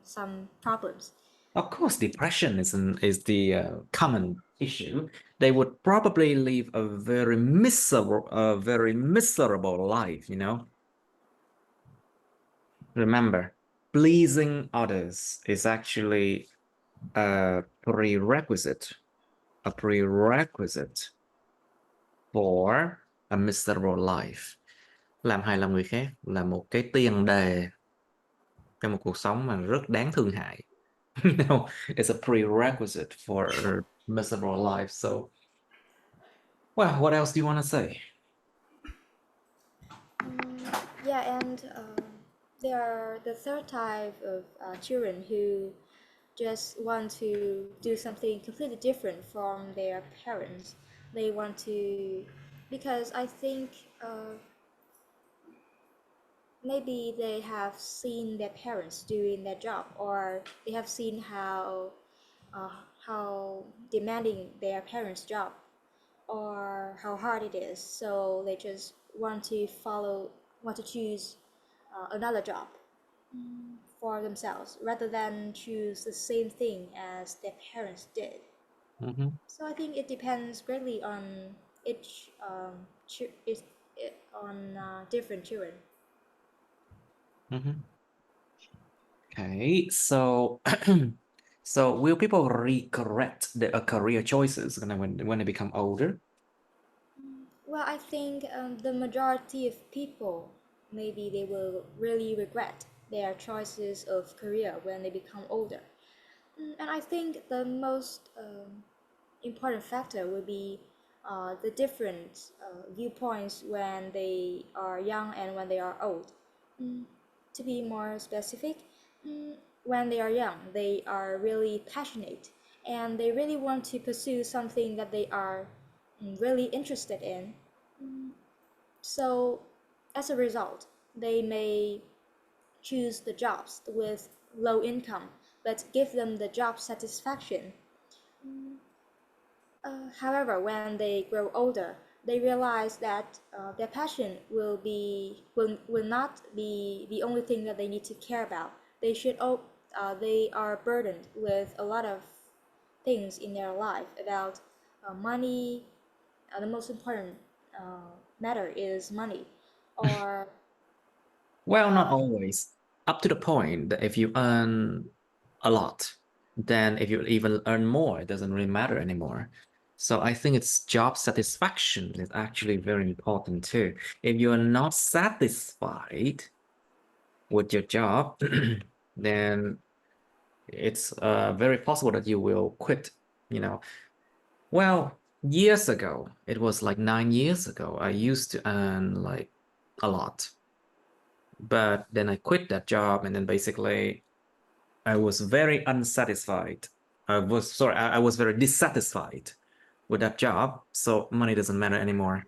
some problems. Of course, depression is the common issue. They would probably live a very miserable life, you know. Remember, pleasing others is actually a prerequisite for a miserable life. Làm hài lòng người khác là một cái tiền đề cho một cuộc sống mà rất đáng thương hại. No, it's a prerequisite for a miserable life. So, well, what else do you want to say? Yeah, and there are the third type of children who just want to do something completely different from their parents. They want to, because I think maybe they have seen their parents doing their job, or they have seen uh, how demanding their parents' job or how hard it is. So they just want to choose another job for themselves rather than choose the same thing as their parents did. Mm-hmm. So I think it depends greatly on each on different children. Mm-hmm. Okay, so so will people regret their career choices when they become older? Well, I think the majority of people maybe they will really regret their choices of career when they become older. And I think the most important factor would be the different viewpoints when they are young and when they are old. To be more specific, when they are young, they are really passionate and they really want to pursue something that they are really interested in. So, as a result, they may choose the jobs with low income but give them the job satisfaction. However, when they grow older, they realize that their passion will not be the only thing that they need to care about. They are burdened with a lot of things in their life about money. The most important matter is money, or Well, not always. Up to the point that if you earn a lot, then if you even earn more, it doesn't really matter anymore. So I think it's job satisfaction is actually very important too. If you are not satisfied with your job, then it's very possible that you will quit, you know. Well, Years ago, it was like 9 years ago, I used to earn like a lot. But then I quit that job, and then basically I was very unsatisfied. I was very dissatisfied with that job. So money doesn't matter anymore.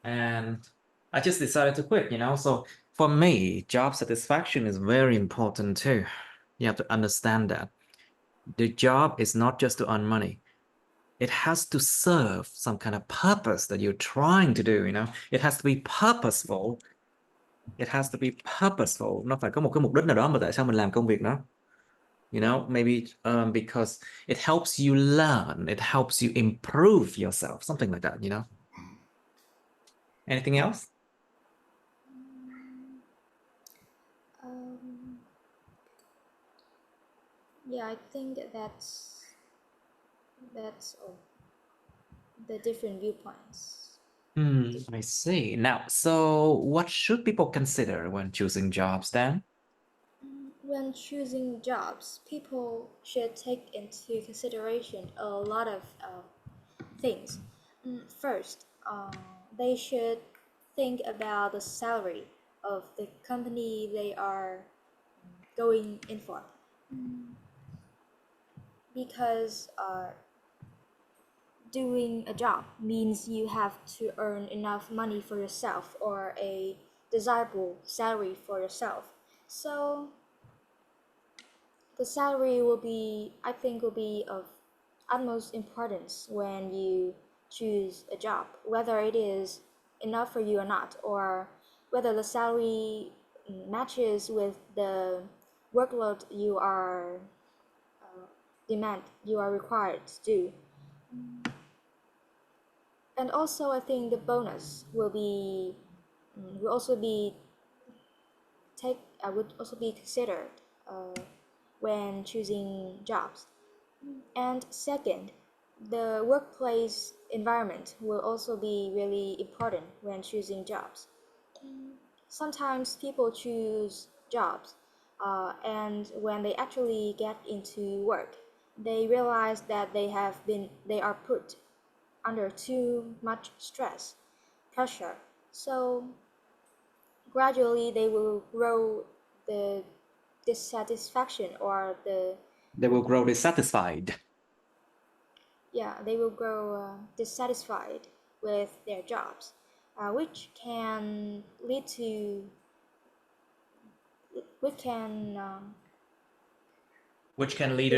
And I just decided to quit, So for me, job satisfaction is very important too. You have to understand that the job is not just to earn money. It has to serve some kind of purpose that you're trying to do, It has to be purposeful. It has to be purposeful. Nó phải có một cái mục đích nào đó mà tại sao mình làm công việc đó. Maybe because it helps you learn, it helps you improve yourself, something like that, Anything else? Yeah, I think that's all. The different viewpoints. I see. Now, so what should people consider when choosing jobs then? When choosing jobs, people should take into consideration a lot of things. First, they should think about the salary of the company they are going in for. Because doing a job means you have to earn enough money for yourself or a desirable salary for yourself. So the salary I think, will be of utmost importance when you choose a job, whether it is enough for you or not, or whether the salary matches with the workload you are required to do. And also, I think the bonus will also be would also be considered when choosing jobs. And second, the workplace environment will also be really important when choosing jobs. Sometimes people choose jobs, and when they actually get into work, they realize that they are put under too much stress, pressure. So gradually they will grow the dissatisfaction or They will grow dissatisfied. they will grow dissatisfied with their jobs, which can lead to Which can lead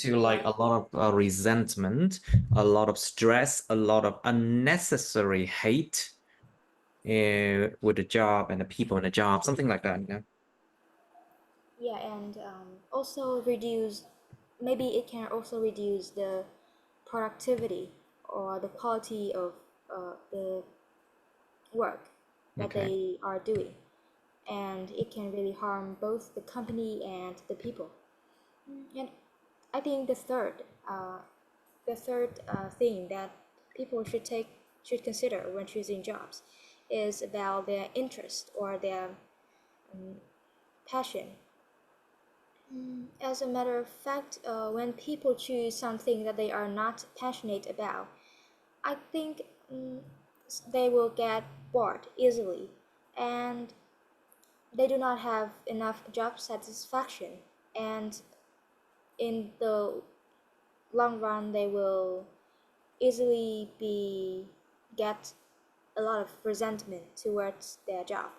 to like a lot of resentment, a lot of stress, a lot of unnecessary hate with the job and the people in the job, something like that, and also maybe it can also reduce the productivity or the quality of the work that Okay. they are doing, and it can really harm both the company and the people. And I think the third thing that people should consider when choosing jobs is about their interest or their passion. As a matter of fact, when people choose something that they are not passionate about, I think they will get bored easily, and they do not have enough job satisfaction, and in the long run they will easily get a lot of resentment towards their job,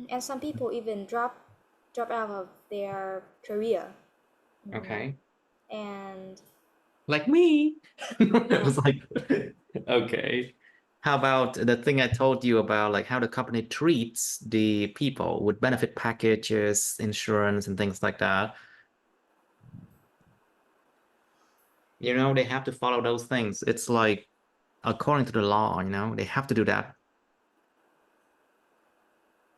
and some people even drop out of their career. Okay. And Like me. It was like, okay. How about the thing I told you about, like how the company treats the people with benefit packages, insurance, and things like that? They have to follow those things. It's like according to the law, they have to do that.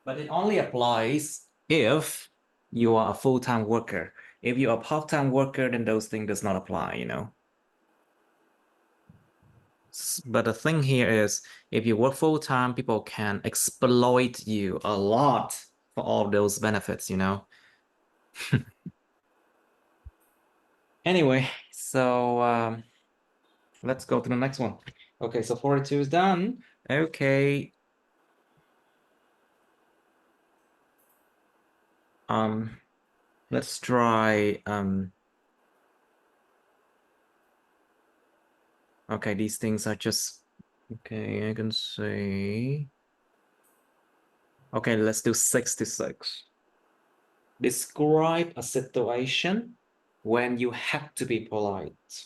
But it only applies if you are a full-time worker. If you're a part-time worker, then those things does not apply. But the thing here is, if you work full-time, people can exploit you a lot for all those benefits. Anyway, so Let's go to the next one. Okay, so 42 is done. Okay. Let's try okay, these things are just okay, I can say okay, let's do 66. Describe a situation when you have to be polite.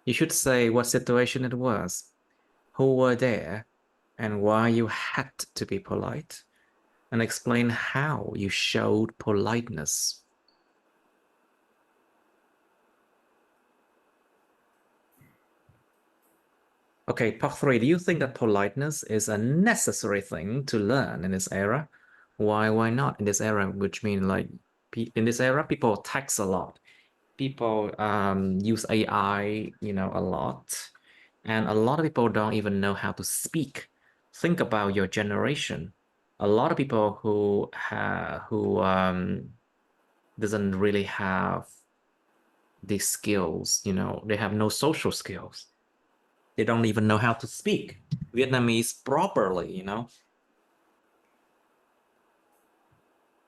You should say what situation it was, who were there, and why you had to be polite, and explain how you showed politeness. Okay, part 3. Do you think that politeness is a necessary thing to learn in this era? Why not in this era? Which means like in this era, people text a lot. People use AI, a lot. And a lot of people don't even know how to speak. Think about your generation. A lot of people who doesn't really have these skills, they have no social skills. They don't even know how to speak Vietnamese properly,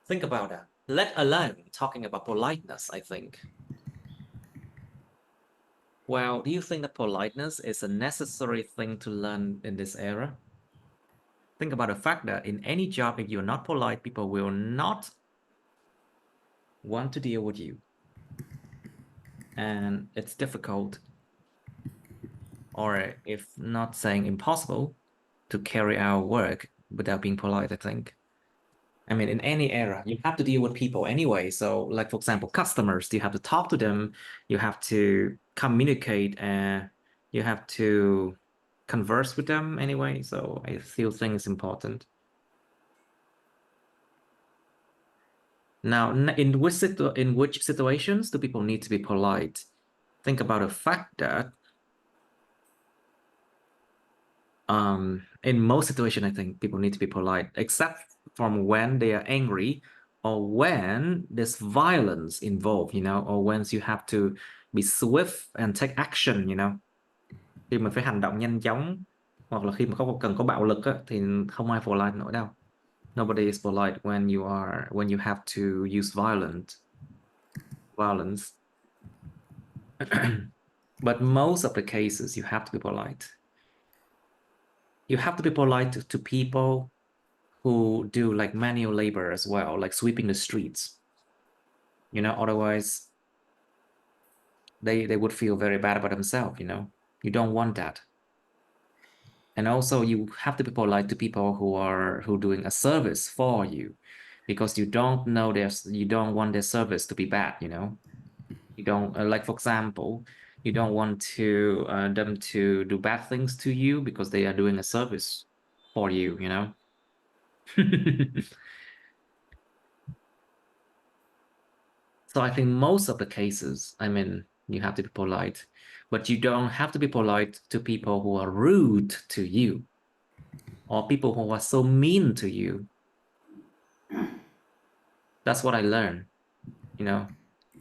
Think about that. Let alone talking about politeness, I think. Well, do you think that politeness is a necessary thing to learn in this era? Think about the fact that in any job, if you're not polite, people will not want to deal with you. And it's difficult, or if not saying impossible, to carry out work without being polite, I think. I mean, in any era, you have to deal with people anyway. So, like, for example, customers, you have to talk to them, you have to communicate, and you have to converse with them anyway. So, I still think it's important. Now, in which situations do people need to be polite? Think about the fact that in most situations, I think people need to be polite, except from when they are angry or when there's violence involved, or when you have to be swift and take action, Khi mình phải hành động nhanh chóng hoặc là khi mà không cần có bạo lực á, thì không ai polite nổi đâu. Nobody is polite when you have to use violence. But most of the cases, you have to be polite. You have to be polite to people who do like manual labor as well, like sweeping the streets. Otherwise they would feel very bad about themselves, You don't want that. And also you have to be polite to people who doing a service for you, because you don't want their service to be bad, You don't like, for example, you don't want them to do bad things to you because they are doing a service for you, So I think most of the cases, I mean, you have to be polite, but you don't have to be polite to people who are rude to you or people who are so mean to you. That's what I learned,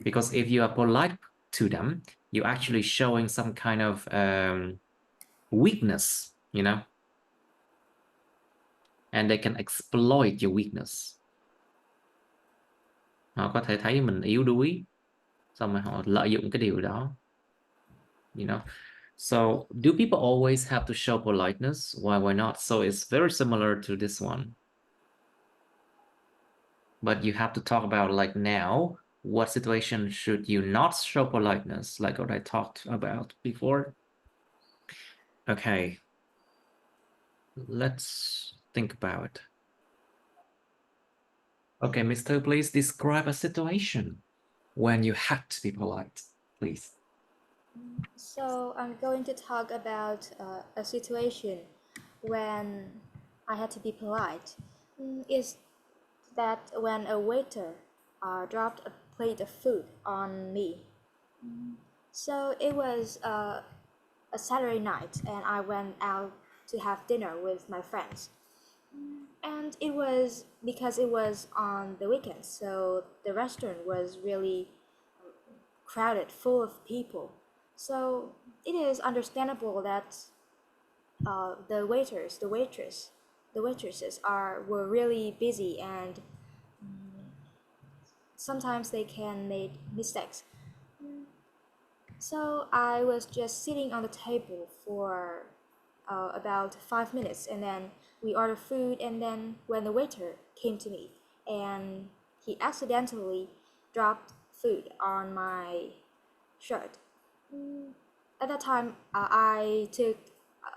because if you are polite to them, you're actually showing some kind of weakness, and they can exploit your weakness. Họ có thể thấy mình yếu đuối, xong rồi họ lợi dụng cái điều đó, So do people always have to show politeness? Why not? So it's very similar to this one. But you have to talk about, like, now, what situation should you not show politeness, like what I talked about before. Okay. Let's think about it. Okay, Mr. Please describe a situation when you had to be polite, please. So I'm going to talk about a situation when I had to be polite. Is that when a waiter dropped a plate of food on me. So it was a Saturday night, and I went out to have dinner with my friends. And it was because it was on the weekend, so the restaurant was really crowded, full of people. So it is understandable that the waiters, the waitresses were really busy, and sometimes they can make mistakes. So I was just sitting on the table for about 5 minutes, and then we ordered food. And then when the waiter came to me, and he accidentally dropped food on my shirt. At that time, I took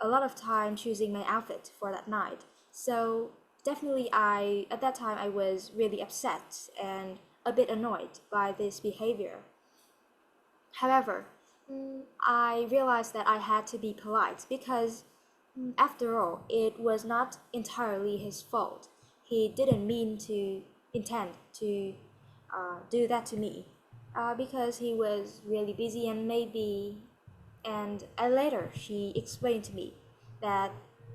a lot of time choosing my outfit for that night. So definitely, I at that time I was really upset and a bit annoyed by this behavior. However, I realized that I had to be polite because, after all, it was not entirely his fault. He didn't mean to intend to do that to me because he was really busy, and maybe. And later, she explained to me that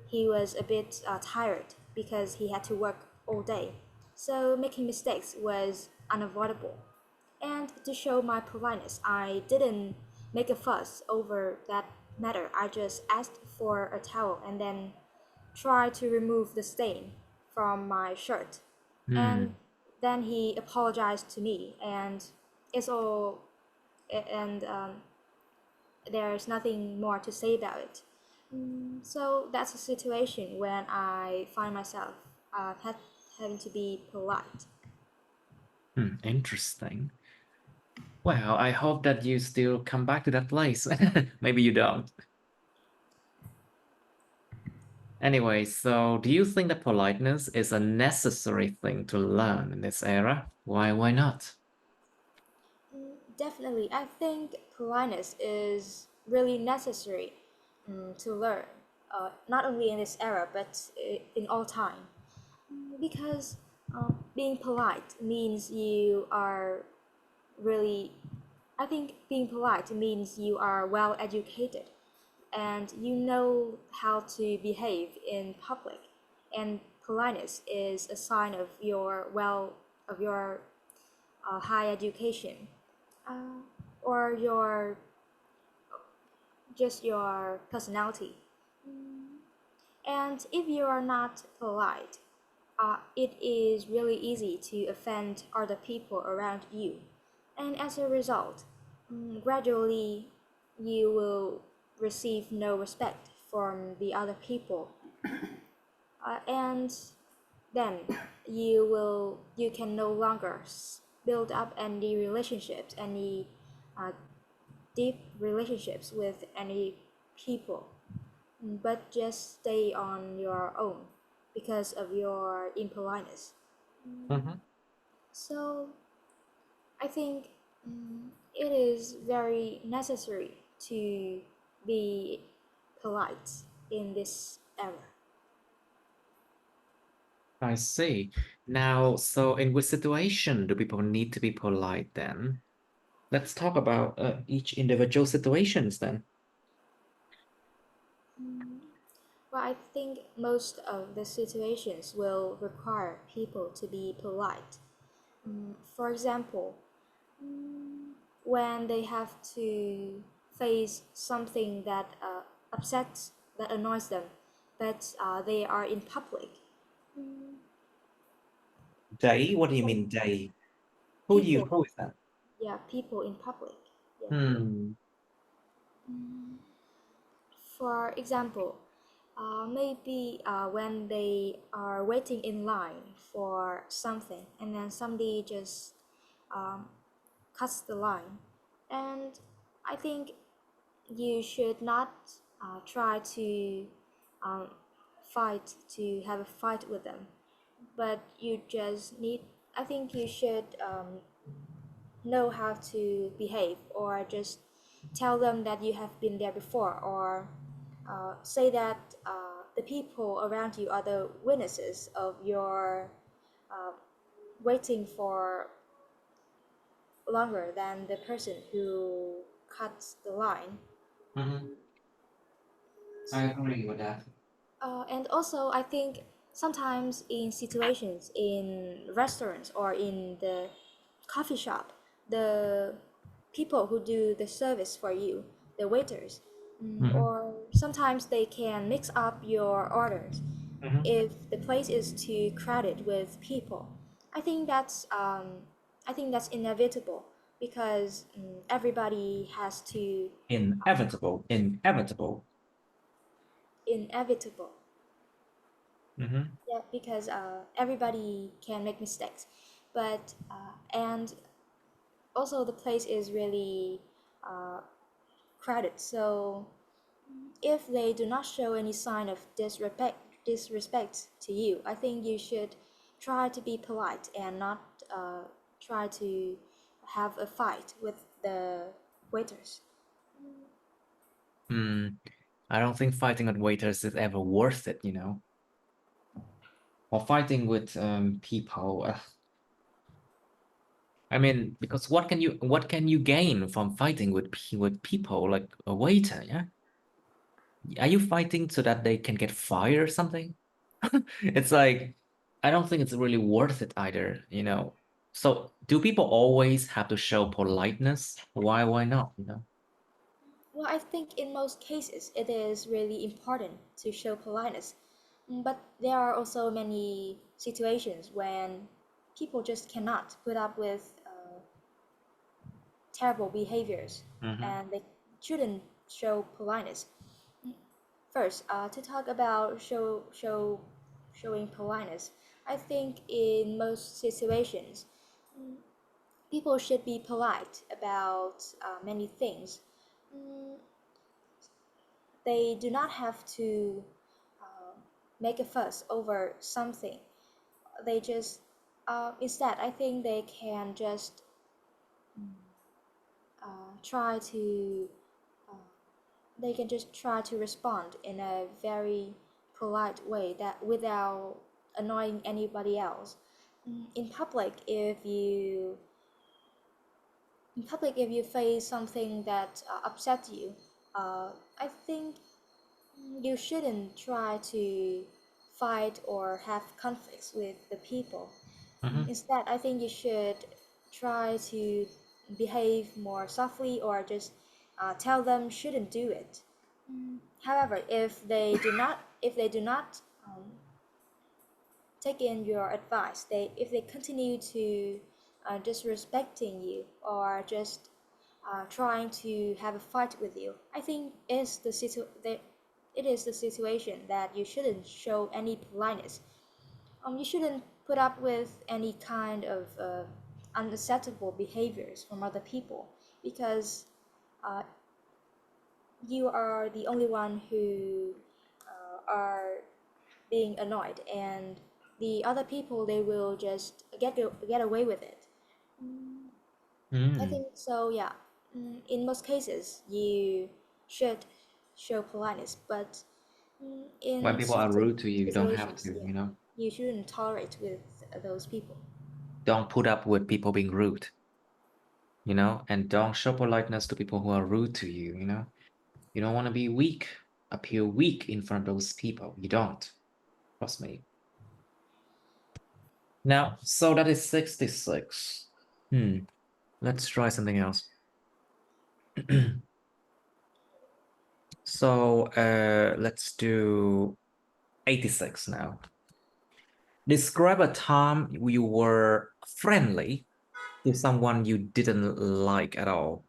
he was a bit tired because he had to work all day. So making mistakes was unavoidable. And to show my politeness, I didn't make a fuss over that matter. I just asked for a towel and then tried to remove the stain from my shirt. And Hmm. then he apologized to me, and it's all, and there's nothing more to say about it. So that's a situation when I find myself having to be polite. Interesting. Well, I hope that you still come back to that place. Maybe you don't. Anyway, so do you think that politeness is a necessary thing to learn in this era? Why not? Definitely, I think politeness is really necessary to learn, not only in this era but in all time. Because being polite means you are really, I think being polite means you are well educated and you know how to behave in public. And politeness is a sign of your high education, uh, or your personality. And if you are not polite, it is really easy to offend other people around you. And as a result, gradually you will receive no respect from the other people. And then you can no longer build up any relationships, any uh, deep relationships with any people, but just stay on your own because of your impoliteness. Mhm. So I think it is very necessary to be polite in this era. I see. Now, so in which situation do people need to be polite then? Let's talk about each individual situations then. Well, I think most of the situations will require people to be polite. For example, when they have to face something that upsets, that annoys them, but they are in public. They? What do you mean they? People, Who is that? yeah, people in public. Yeah. Hmm. For example, maybe when they are waiting in line for something, and then somebody just um, cuts the line, and I think you should not try to um, have a fight with them, but you just need. I think you should know how to behave, or just tell them that you have been there before, or say that the people around you are the witnesses of your uh, waiting for longer than the person who cuts the line. Mhm. I agree with that. And also, I think sometimes in situations in restaurants or in the coffee shop, the people who do the service for you, the waiters. Mm-hmm. Or sometimes they can mix up your orders Mm-hmm. if the place is too crowded with people. I think that's um, I think that's inevitable because everybody has to Inevitable. inevitable. Mm-hmm. Yeah, because everybody can make mistakes, but and also the place is really uh, crowded. So if they do not show any sign of disrespect to you, I think you should try to be polite and not try to have a fight with the waiters. I don't think fighting with waiters is ever worth it, or fighting with people. I mean, because what can you gain from fighting with people like a waiter? Yeah, are you fighting so that they can get fired or something? It's like I don't think it's really worth it either. So do people always have to show politeness? Why not? Well, I think in most cases it is really important to show politeness. But there are also many situations when people just cannot put up with terrible behaviors Mm-hmm. and they shouldn't show politeness. First, to talk about showing politeness, I think in most situations, people should be polite about many things. Mm, They do not have to uh, make a fuss over something. They just instead, I think they can just try to they can just try to respond in a very polite way that without annoying anybody else. In public, if you face something that upsets you, I think you shouldn't try to fight or have conflicts with the people. Mm-hmm. Instead, I think you should try to behave more softly or just tell them shouldn't do it. However, if they do not take in your advice, if they continue to disrespecting you or just trying to have a fight with you, I think it is the situation that you shouldn't show any politeness. You shouldn't put up with any kind of unacceptable behaviors from other people because uh, you are the only one who are being annoyed, and the other people they will just get away with it. I Mm. think so. Yeah, in most cases you should show politeness, but When in people are certain rude to you, you don't have situations, yeah, to. you shouldn't tolerate with those people. Don't put up with people being rude, and don't show politeness to people who are rude to you. You don't want to be weak, appear weak in front of those people. You don't. Trust me. Now, so that is 66. Let's try something else. So let's do 86 now. Describe a time you were friendly to someone you didn't like at all.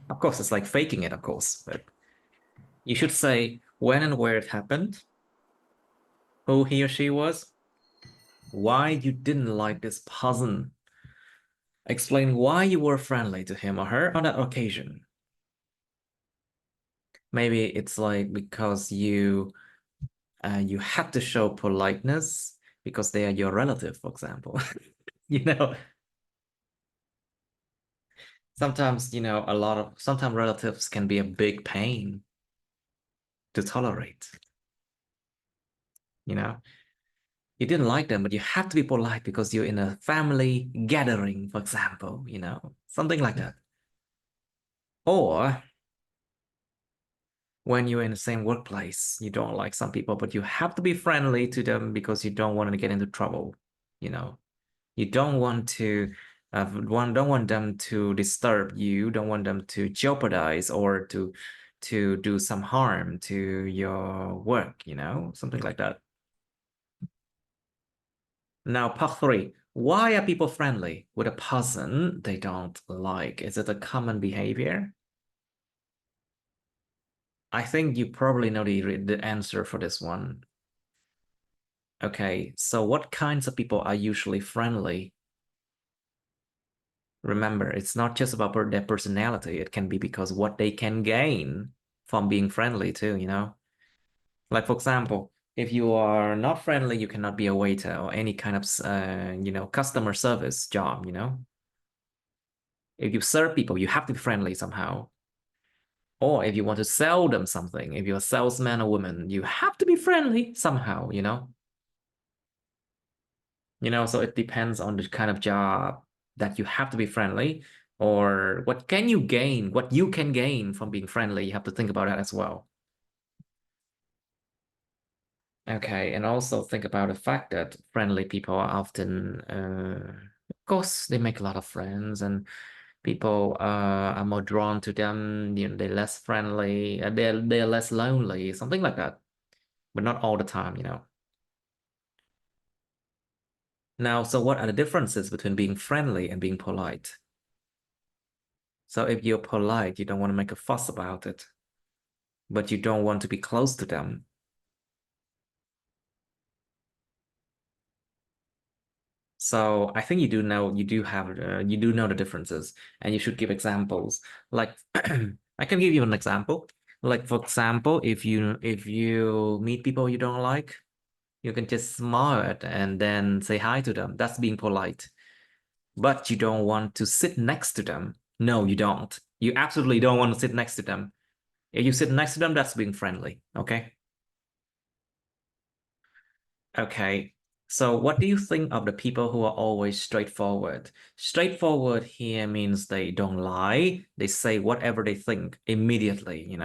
Of course, it's like faking it, of course, but you should say when and where it happened, who he or she was, why you didn't like this person. Explain why you were friendly to him or her on that occasion. Maybe it's like because you had to show politeness because they are your relative, for example. You know, sometimes, sometimes relatives can be a big pain to tolerate. You know, you didn't like them, but you have to be polite because you're in a family gathering, for example, something like that. Or when you're in the same workplace, you don't like some people, but you have to be friendly to them because you don't want to get into trouble. You know, you don't want to Don't want them to disturb you, don't want them to jeopardize or to do some harm to your work, something like that. Now, part 3. Why are people friendly with a person they don't like? Is it a common behavior? I think you probably know the answer for this one. Okay, so what kinds of people are usually friendly? Remember, it's not just about their personality. It can be because what they can gain from being friendly too. Like, for example, if you are not friendly, you cannot be a waiter or any kind of, customer. If you serve people, you have to be friendly somehow. Or if you want to sell them something, if you're a salesman or woman, you have to be friendly somehow. So it depends on the kind of job that you have to be friendly, or what you can gain from being friendly. You have to think about that as well. Okay, and also think about the fact that friendly people are often, of course, they make a lot of friends, and people are more drawn to them. They're less friendly, they're less lonely, something like that, but not all the time. Now, so what are the differences between being friendly and being polite? So if you're polite, you don't want to make a fuss about it, but you don't want to be close to them. So I think you do know the differences, and you should give examples. Like I can give you an example. Like, for example, if you meet people you don't like, you can just smile at and then say hi to them. That's being polite. But you don't want to sit next to them. No, you don't. You absolutely don't want to sit next to them. If you sit next to them, that's being friendly. Okay. Okay. So what do you think of the people who are always straightforward? Straightforward here means they don't lie. They say whatever they think immediately,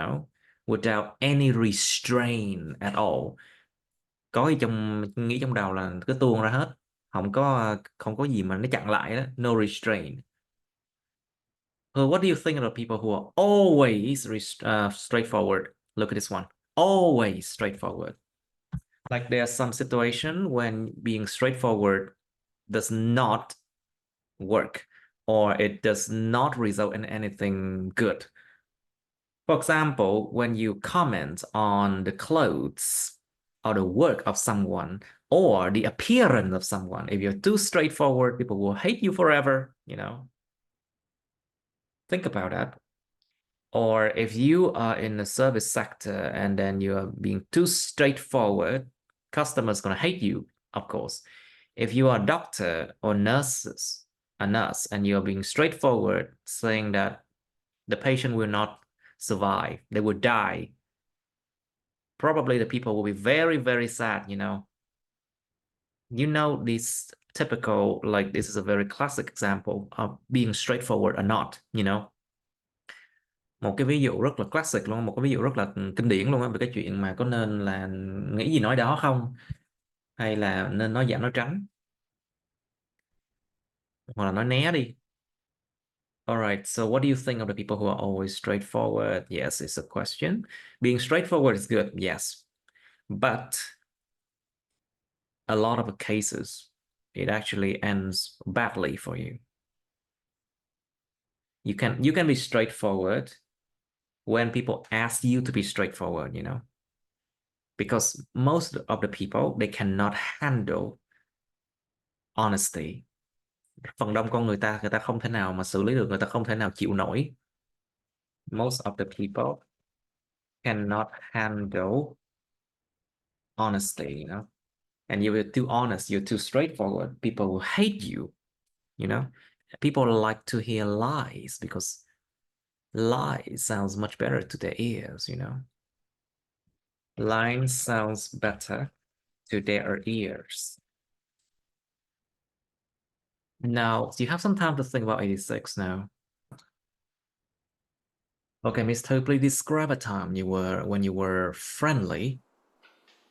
without any restraint at all. Có gì nghĩ trong đầu là cứ tuôn ra hết. Không có gì mà nó chặn lại đó. No restraint. So what do you think of the people who are always straightforward? Look at this one. Always straightforward. Like, there's some situation when being straightforward does not work, or it does not result in anything good. For example, when you comment on the clothes or the work of someone or the appearance of someone, if you're too straightforward, people will hate you forever. Think about that. Or if you are in the service sector and then you are being too straightforward, customers gonna hate you, of course. If you are a doctor or a nurse, and you're being straightforward, saying that the patient will not survive, they will die, probably the people will be very, very sad. This typical, like, this is a very classic example of being straightforward or not. Một cái ví dụ rất là classic luôn, một cái ví dụ rất là kinh điển luôn á, về cái chuyện mà có nên là nghĩ gì nói đó không, hay là nên nói giảm nói tránh, hoặc là nói né đi. All right, so what do you think of the people who are always straightforward? Yes, it's a question. Being straightforward is good, yes. But a lot of cases, it actually ends badly for you. You can be straightforward when people ask you to be straightforward. Because most of the people, they cannot handle honesty. Phần đông con người ta không thể nào mà xử lý được, người ta không thể nào chịu nổi. Most of the people cannot handle honesty. And you're too honest, you're too straightforward, people will hate you. People like to hear lies because lies sounds much better to their ears. Lying sounds better to their ears. Now, do you have some time to think about 86 now? Okay, Miss Thư, please describe a time when you were friendly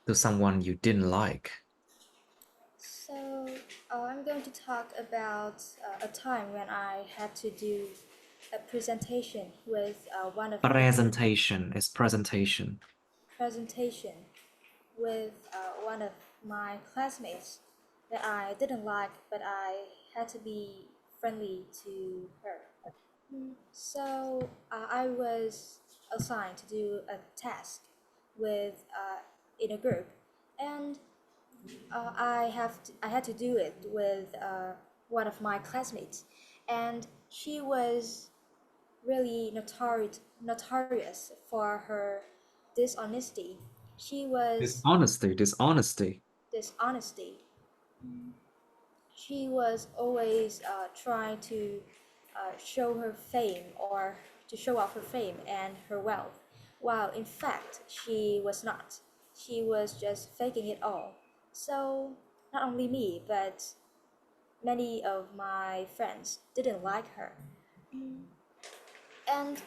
to someone you didn't like. So, I'm going to talk about a time when I had to do a presentation with one of Presentation is presentation. presentation with one of my classmates that I didn't like, but I had to be friendly to her. So I was assigned to do a task with in a group, and I had to do it with one of my classmates, and she was really notorious for her dishonesty. She was Dishonesty. dishonesty. She was always trying to show her fame or to show off her fame and her wealth, while in fact she was not. She was just faking it all. So not only me, but many of my friends didn't like her. And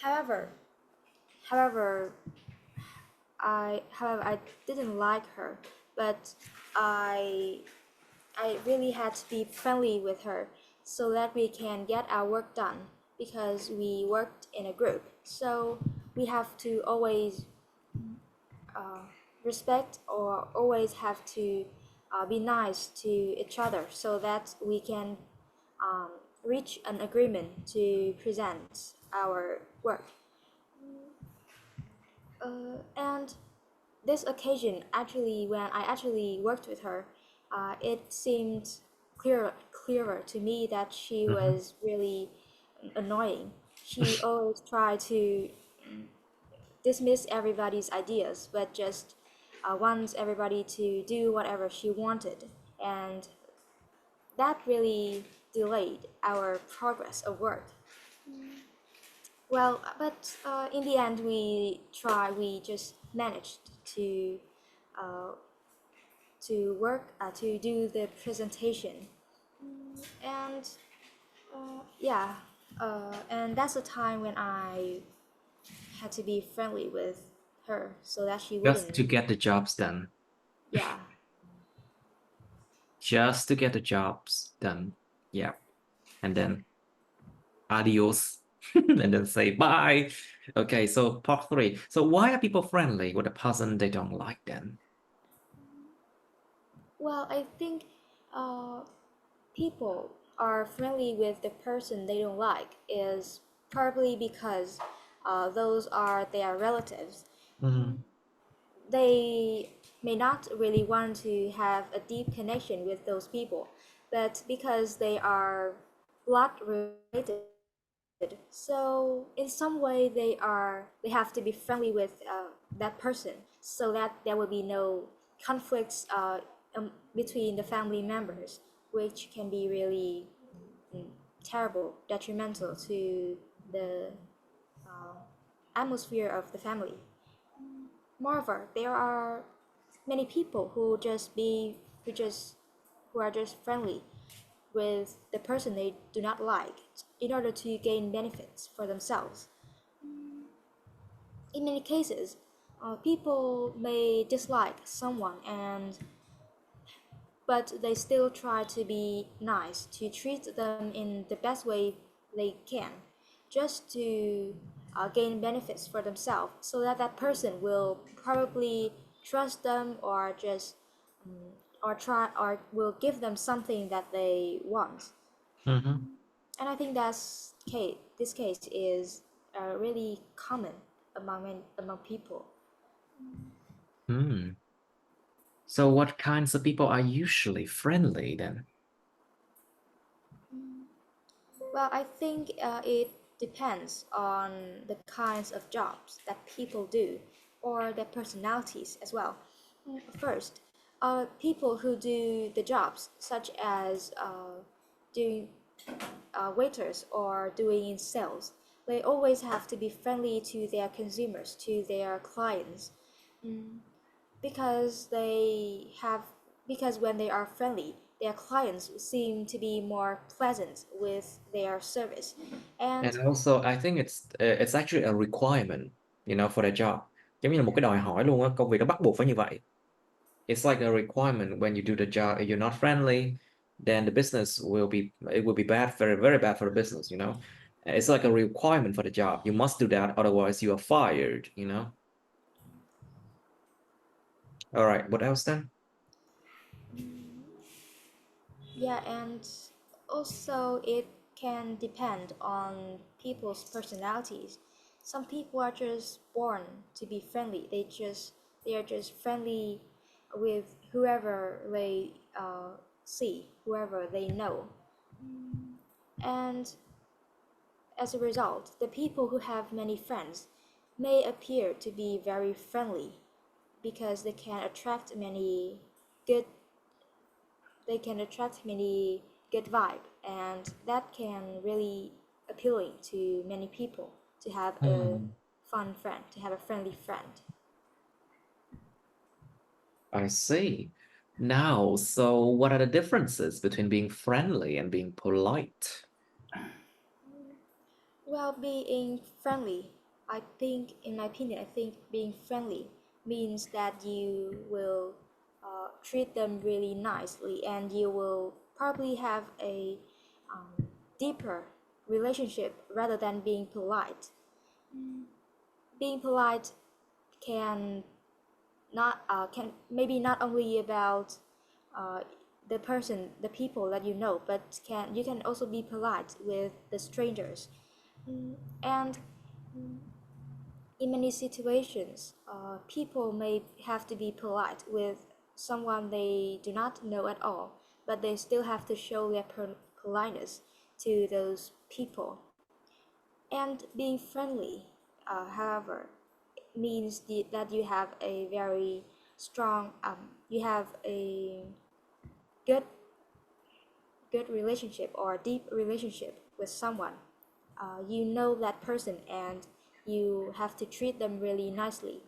however, however, I didn't like her, but I I really had to be friendly with her so that we can get our work done because we worked in a group. So we have to always respect or always have to be nice to each other so that we can um, reach an agreement to present our work. And this occasion, actually, when I actually worked with her, it seemed clearer to me that she Mhm. was really annoying. She always tried to dismiss everybody's ideas, but just wants everybody to do whatever she wanted, and that really delayed our progress of work. Well, but in the end, we just managed uh, to work to do the presentation, and yeah, and that's the time when I had to be friendly with her so that she Just wouldn't. to get the jobs done. Yeah. Just to get the jobs done. Yeah. And then adios. And then say bye. Okay, so part three. So why are people friendly with a person they don't like then? Well, I think uh, people are friendly with the person they don't like is probably because those are their relatives. Mhm. They may not really want to have a deep connection with those people, but because they are blood related, so in some way they have to be friendly with that person so that there will be no conflicts between the family members, which can be really terrible, detrimental to the atmosphere of the family. Moreover, there are many people who just who are just friendly with the person they do not like in order to gain benefits for themselves. In many cases, people may dislike someone and but they still try to be nice to treat them in the best way they can, just to gain benefits for themselves, so that that person will probably trust them or just or try or will give them something that they want. Mhm. And I think this case is really common among people. Hmm. So what kinds of people are usually friendly then? Well, I think it depends on the kinds of jobs that people do or their personalities as well. First, people who do the jobs such as doing waiters or doing in sales, they always have to be friendly to their consumers, to their clients, because they have because when they are friendly, their clients seem to be more pleasant with their service, And and also, I think it's actually a requirement, for the job. Giống như là một cái đòi hỏi luôn á, công việc nó bắt buộc phải như vậy. It's like a requirement when you do the job. If you're not friendly, then the business will be bad, very, very bad for the business, you know. It's like a requirement for the job. You must do that, otherwise you are fired, you know. All right, what else then? Yeah, and also it can depend on people's personalities. Some people are just born to be friendly. They are just friendly with whoever they see, whoever they know. And as a result, the people who have many friends may appear to be very friendly because good they can attract many good vibe, and that can really appealing to many people to have a Hmm. fun friend, to have a friendly friend. I see. Now, so what are the differences between being friendly and being polite? Well, being friendly, I think, in my opinion, I think being friendly means that you will treat them really nicely, and you will probably have a deeper relationship rather than being polite. Being polite can can maybe not only about uh, the people that you know, but you can also be polite with the strangers. And in many situations, people may have to be polite with someone they do not know at all, but they still have to show their politeness to those people. And being friendly, however, means that you have a very strong, you have a good good relationship or a deep relationship with someone. You know that person, and you have to treat them really nicely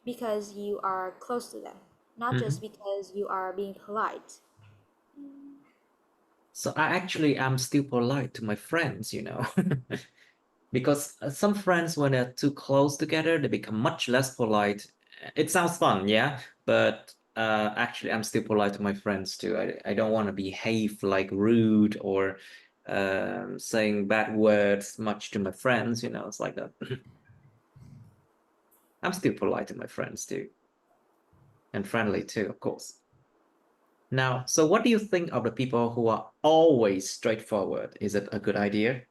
because you are close to them, not just Mhm. because you are being polite. So I actually am still polite to my friends, you know, because some friends, when they're too close together, they become much less polite. It sounds fun, yeah, but actually, I'm still polite to my friends too. I don't want to behave like rude or saying bad words much to my friends, you know, it's like that. I'm still polite to my friends too, and friendly too, of course. Now, so what do you think of the people who are always straightforward? Is it a good idea?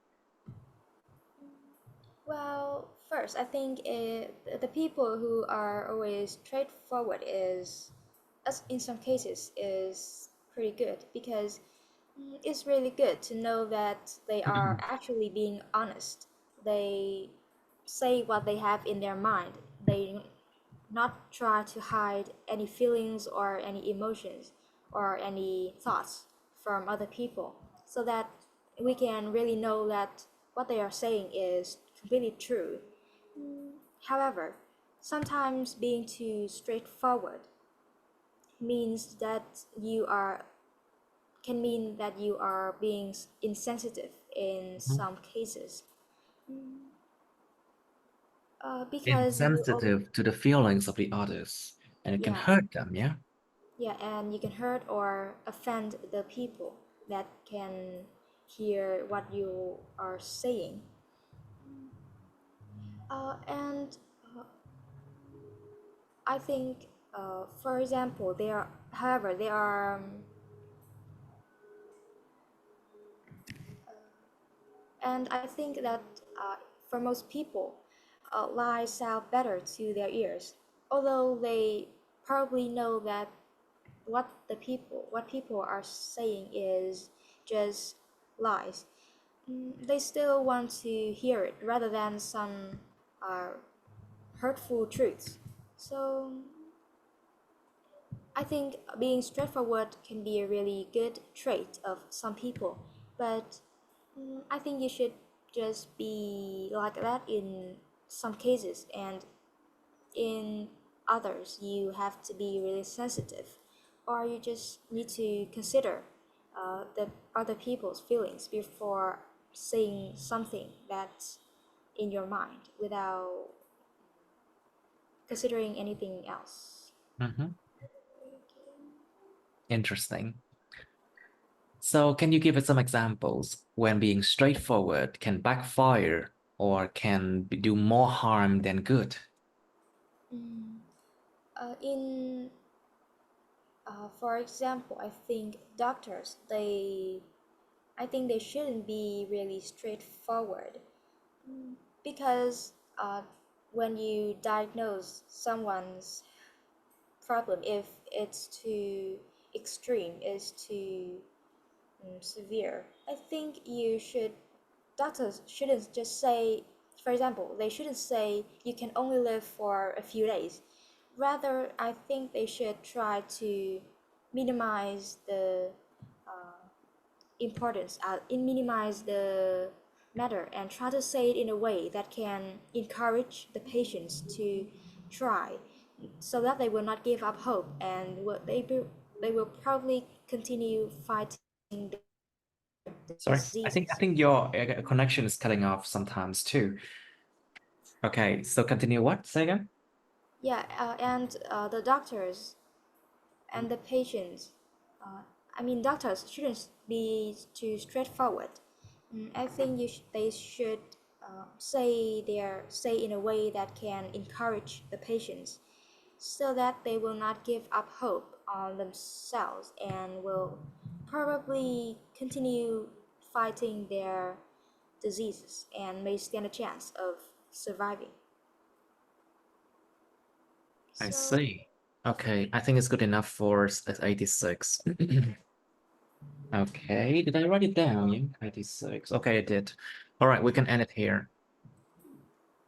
Well, first, I think the people who are always straightforward is, as in some cases, is pretty good because it's really good to know that they are actually being honest. They say what they have in their mind. They not try to hide any feelings or any emotions or any thoughts from other people, so that we can really know that what they are saying is completely true. However, sometimes being too straightforward means that you are can mean that you are being insensitive in Mhm. some cases, because Insensitive to the feelings of the others, and it can yeah, hurt them, yeah? yeah, and you can hurt or offend the people that can hear what you are saying. And I think, for example, there are, and I think that for most people, lies sound better to their ears, although they probably know that what people are saying is just lies. They still want to hear it rather than some uh, hurtful truths. So I think being straightforward can be a really good trait of some people, but I think you should just be like that in some cases, and in others you have to be really sensitive, or you just need to consider the other people's feelings before saying something that's in your mind without considering anything else. Hmm. Interesting. So can you give us some examples when being straightforward can backfire or can do more harm than good? Mm, in for example, I think they shouldn't be really straightforward. Because when you diagnose someone's problem, if it's too extreme, is too severe, I think doctors shouldn't just say, for example, they shouldn't say you can only live for a few days. Rather, I think they should try to minimize the importance, minimize the matter, and try to say it in a way that can encourage the patients to try, so that they will not give up hope, and they will probably continue fighting the Sorry, I diseases. think your connection is cutting off sometimes too. Okay, so continue what? Say again? Yeah, and the doctors and the patients. Uh, I mean, doctors shouldn't be too straightforward. I think they should say in a way that can encourage the patients, so that they will not give up hope on themselves and will probably continue fighting their diseases and may stand a chance of surviving. I So see. Okay, I think it's good enough for 86. Okay, did I write it down? Yeah, 86. Okay, I did. All right, we can end it here.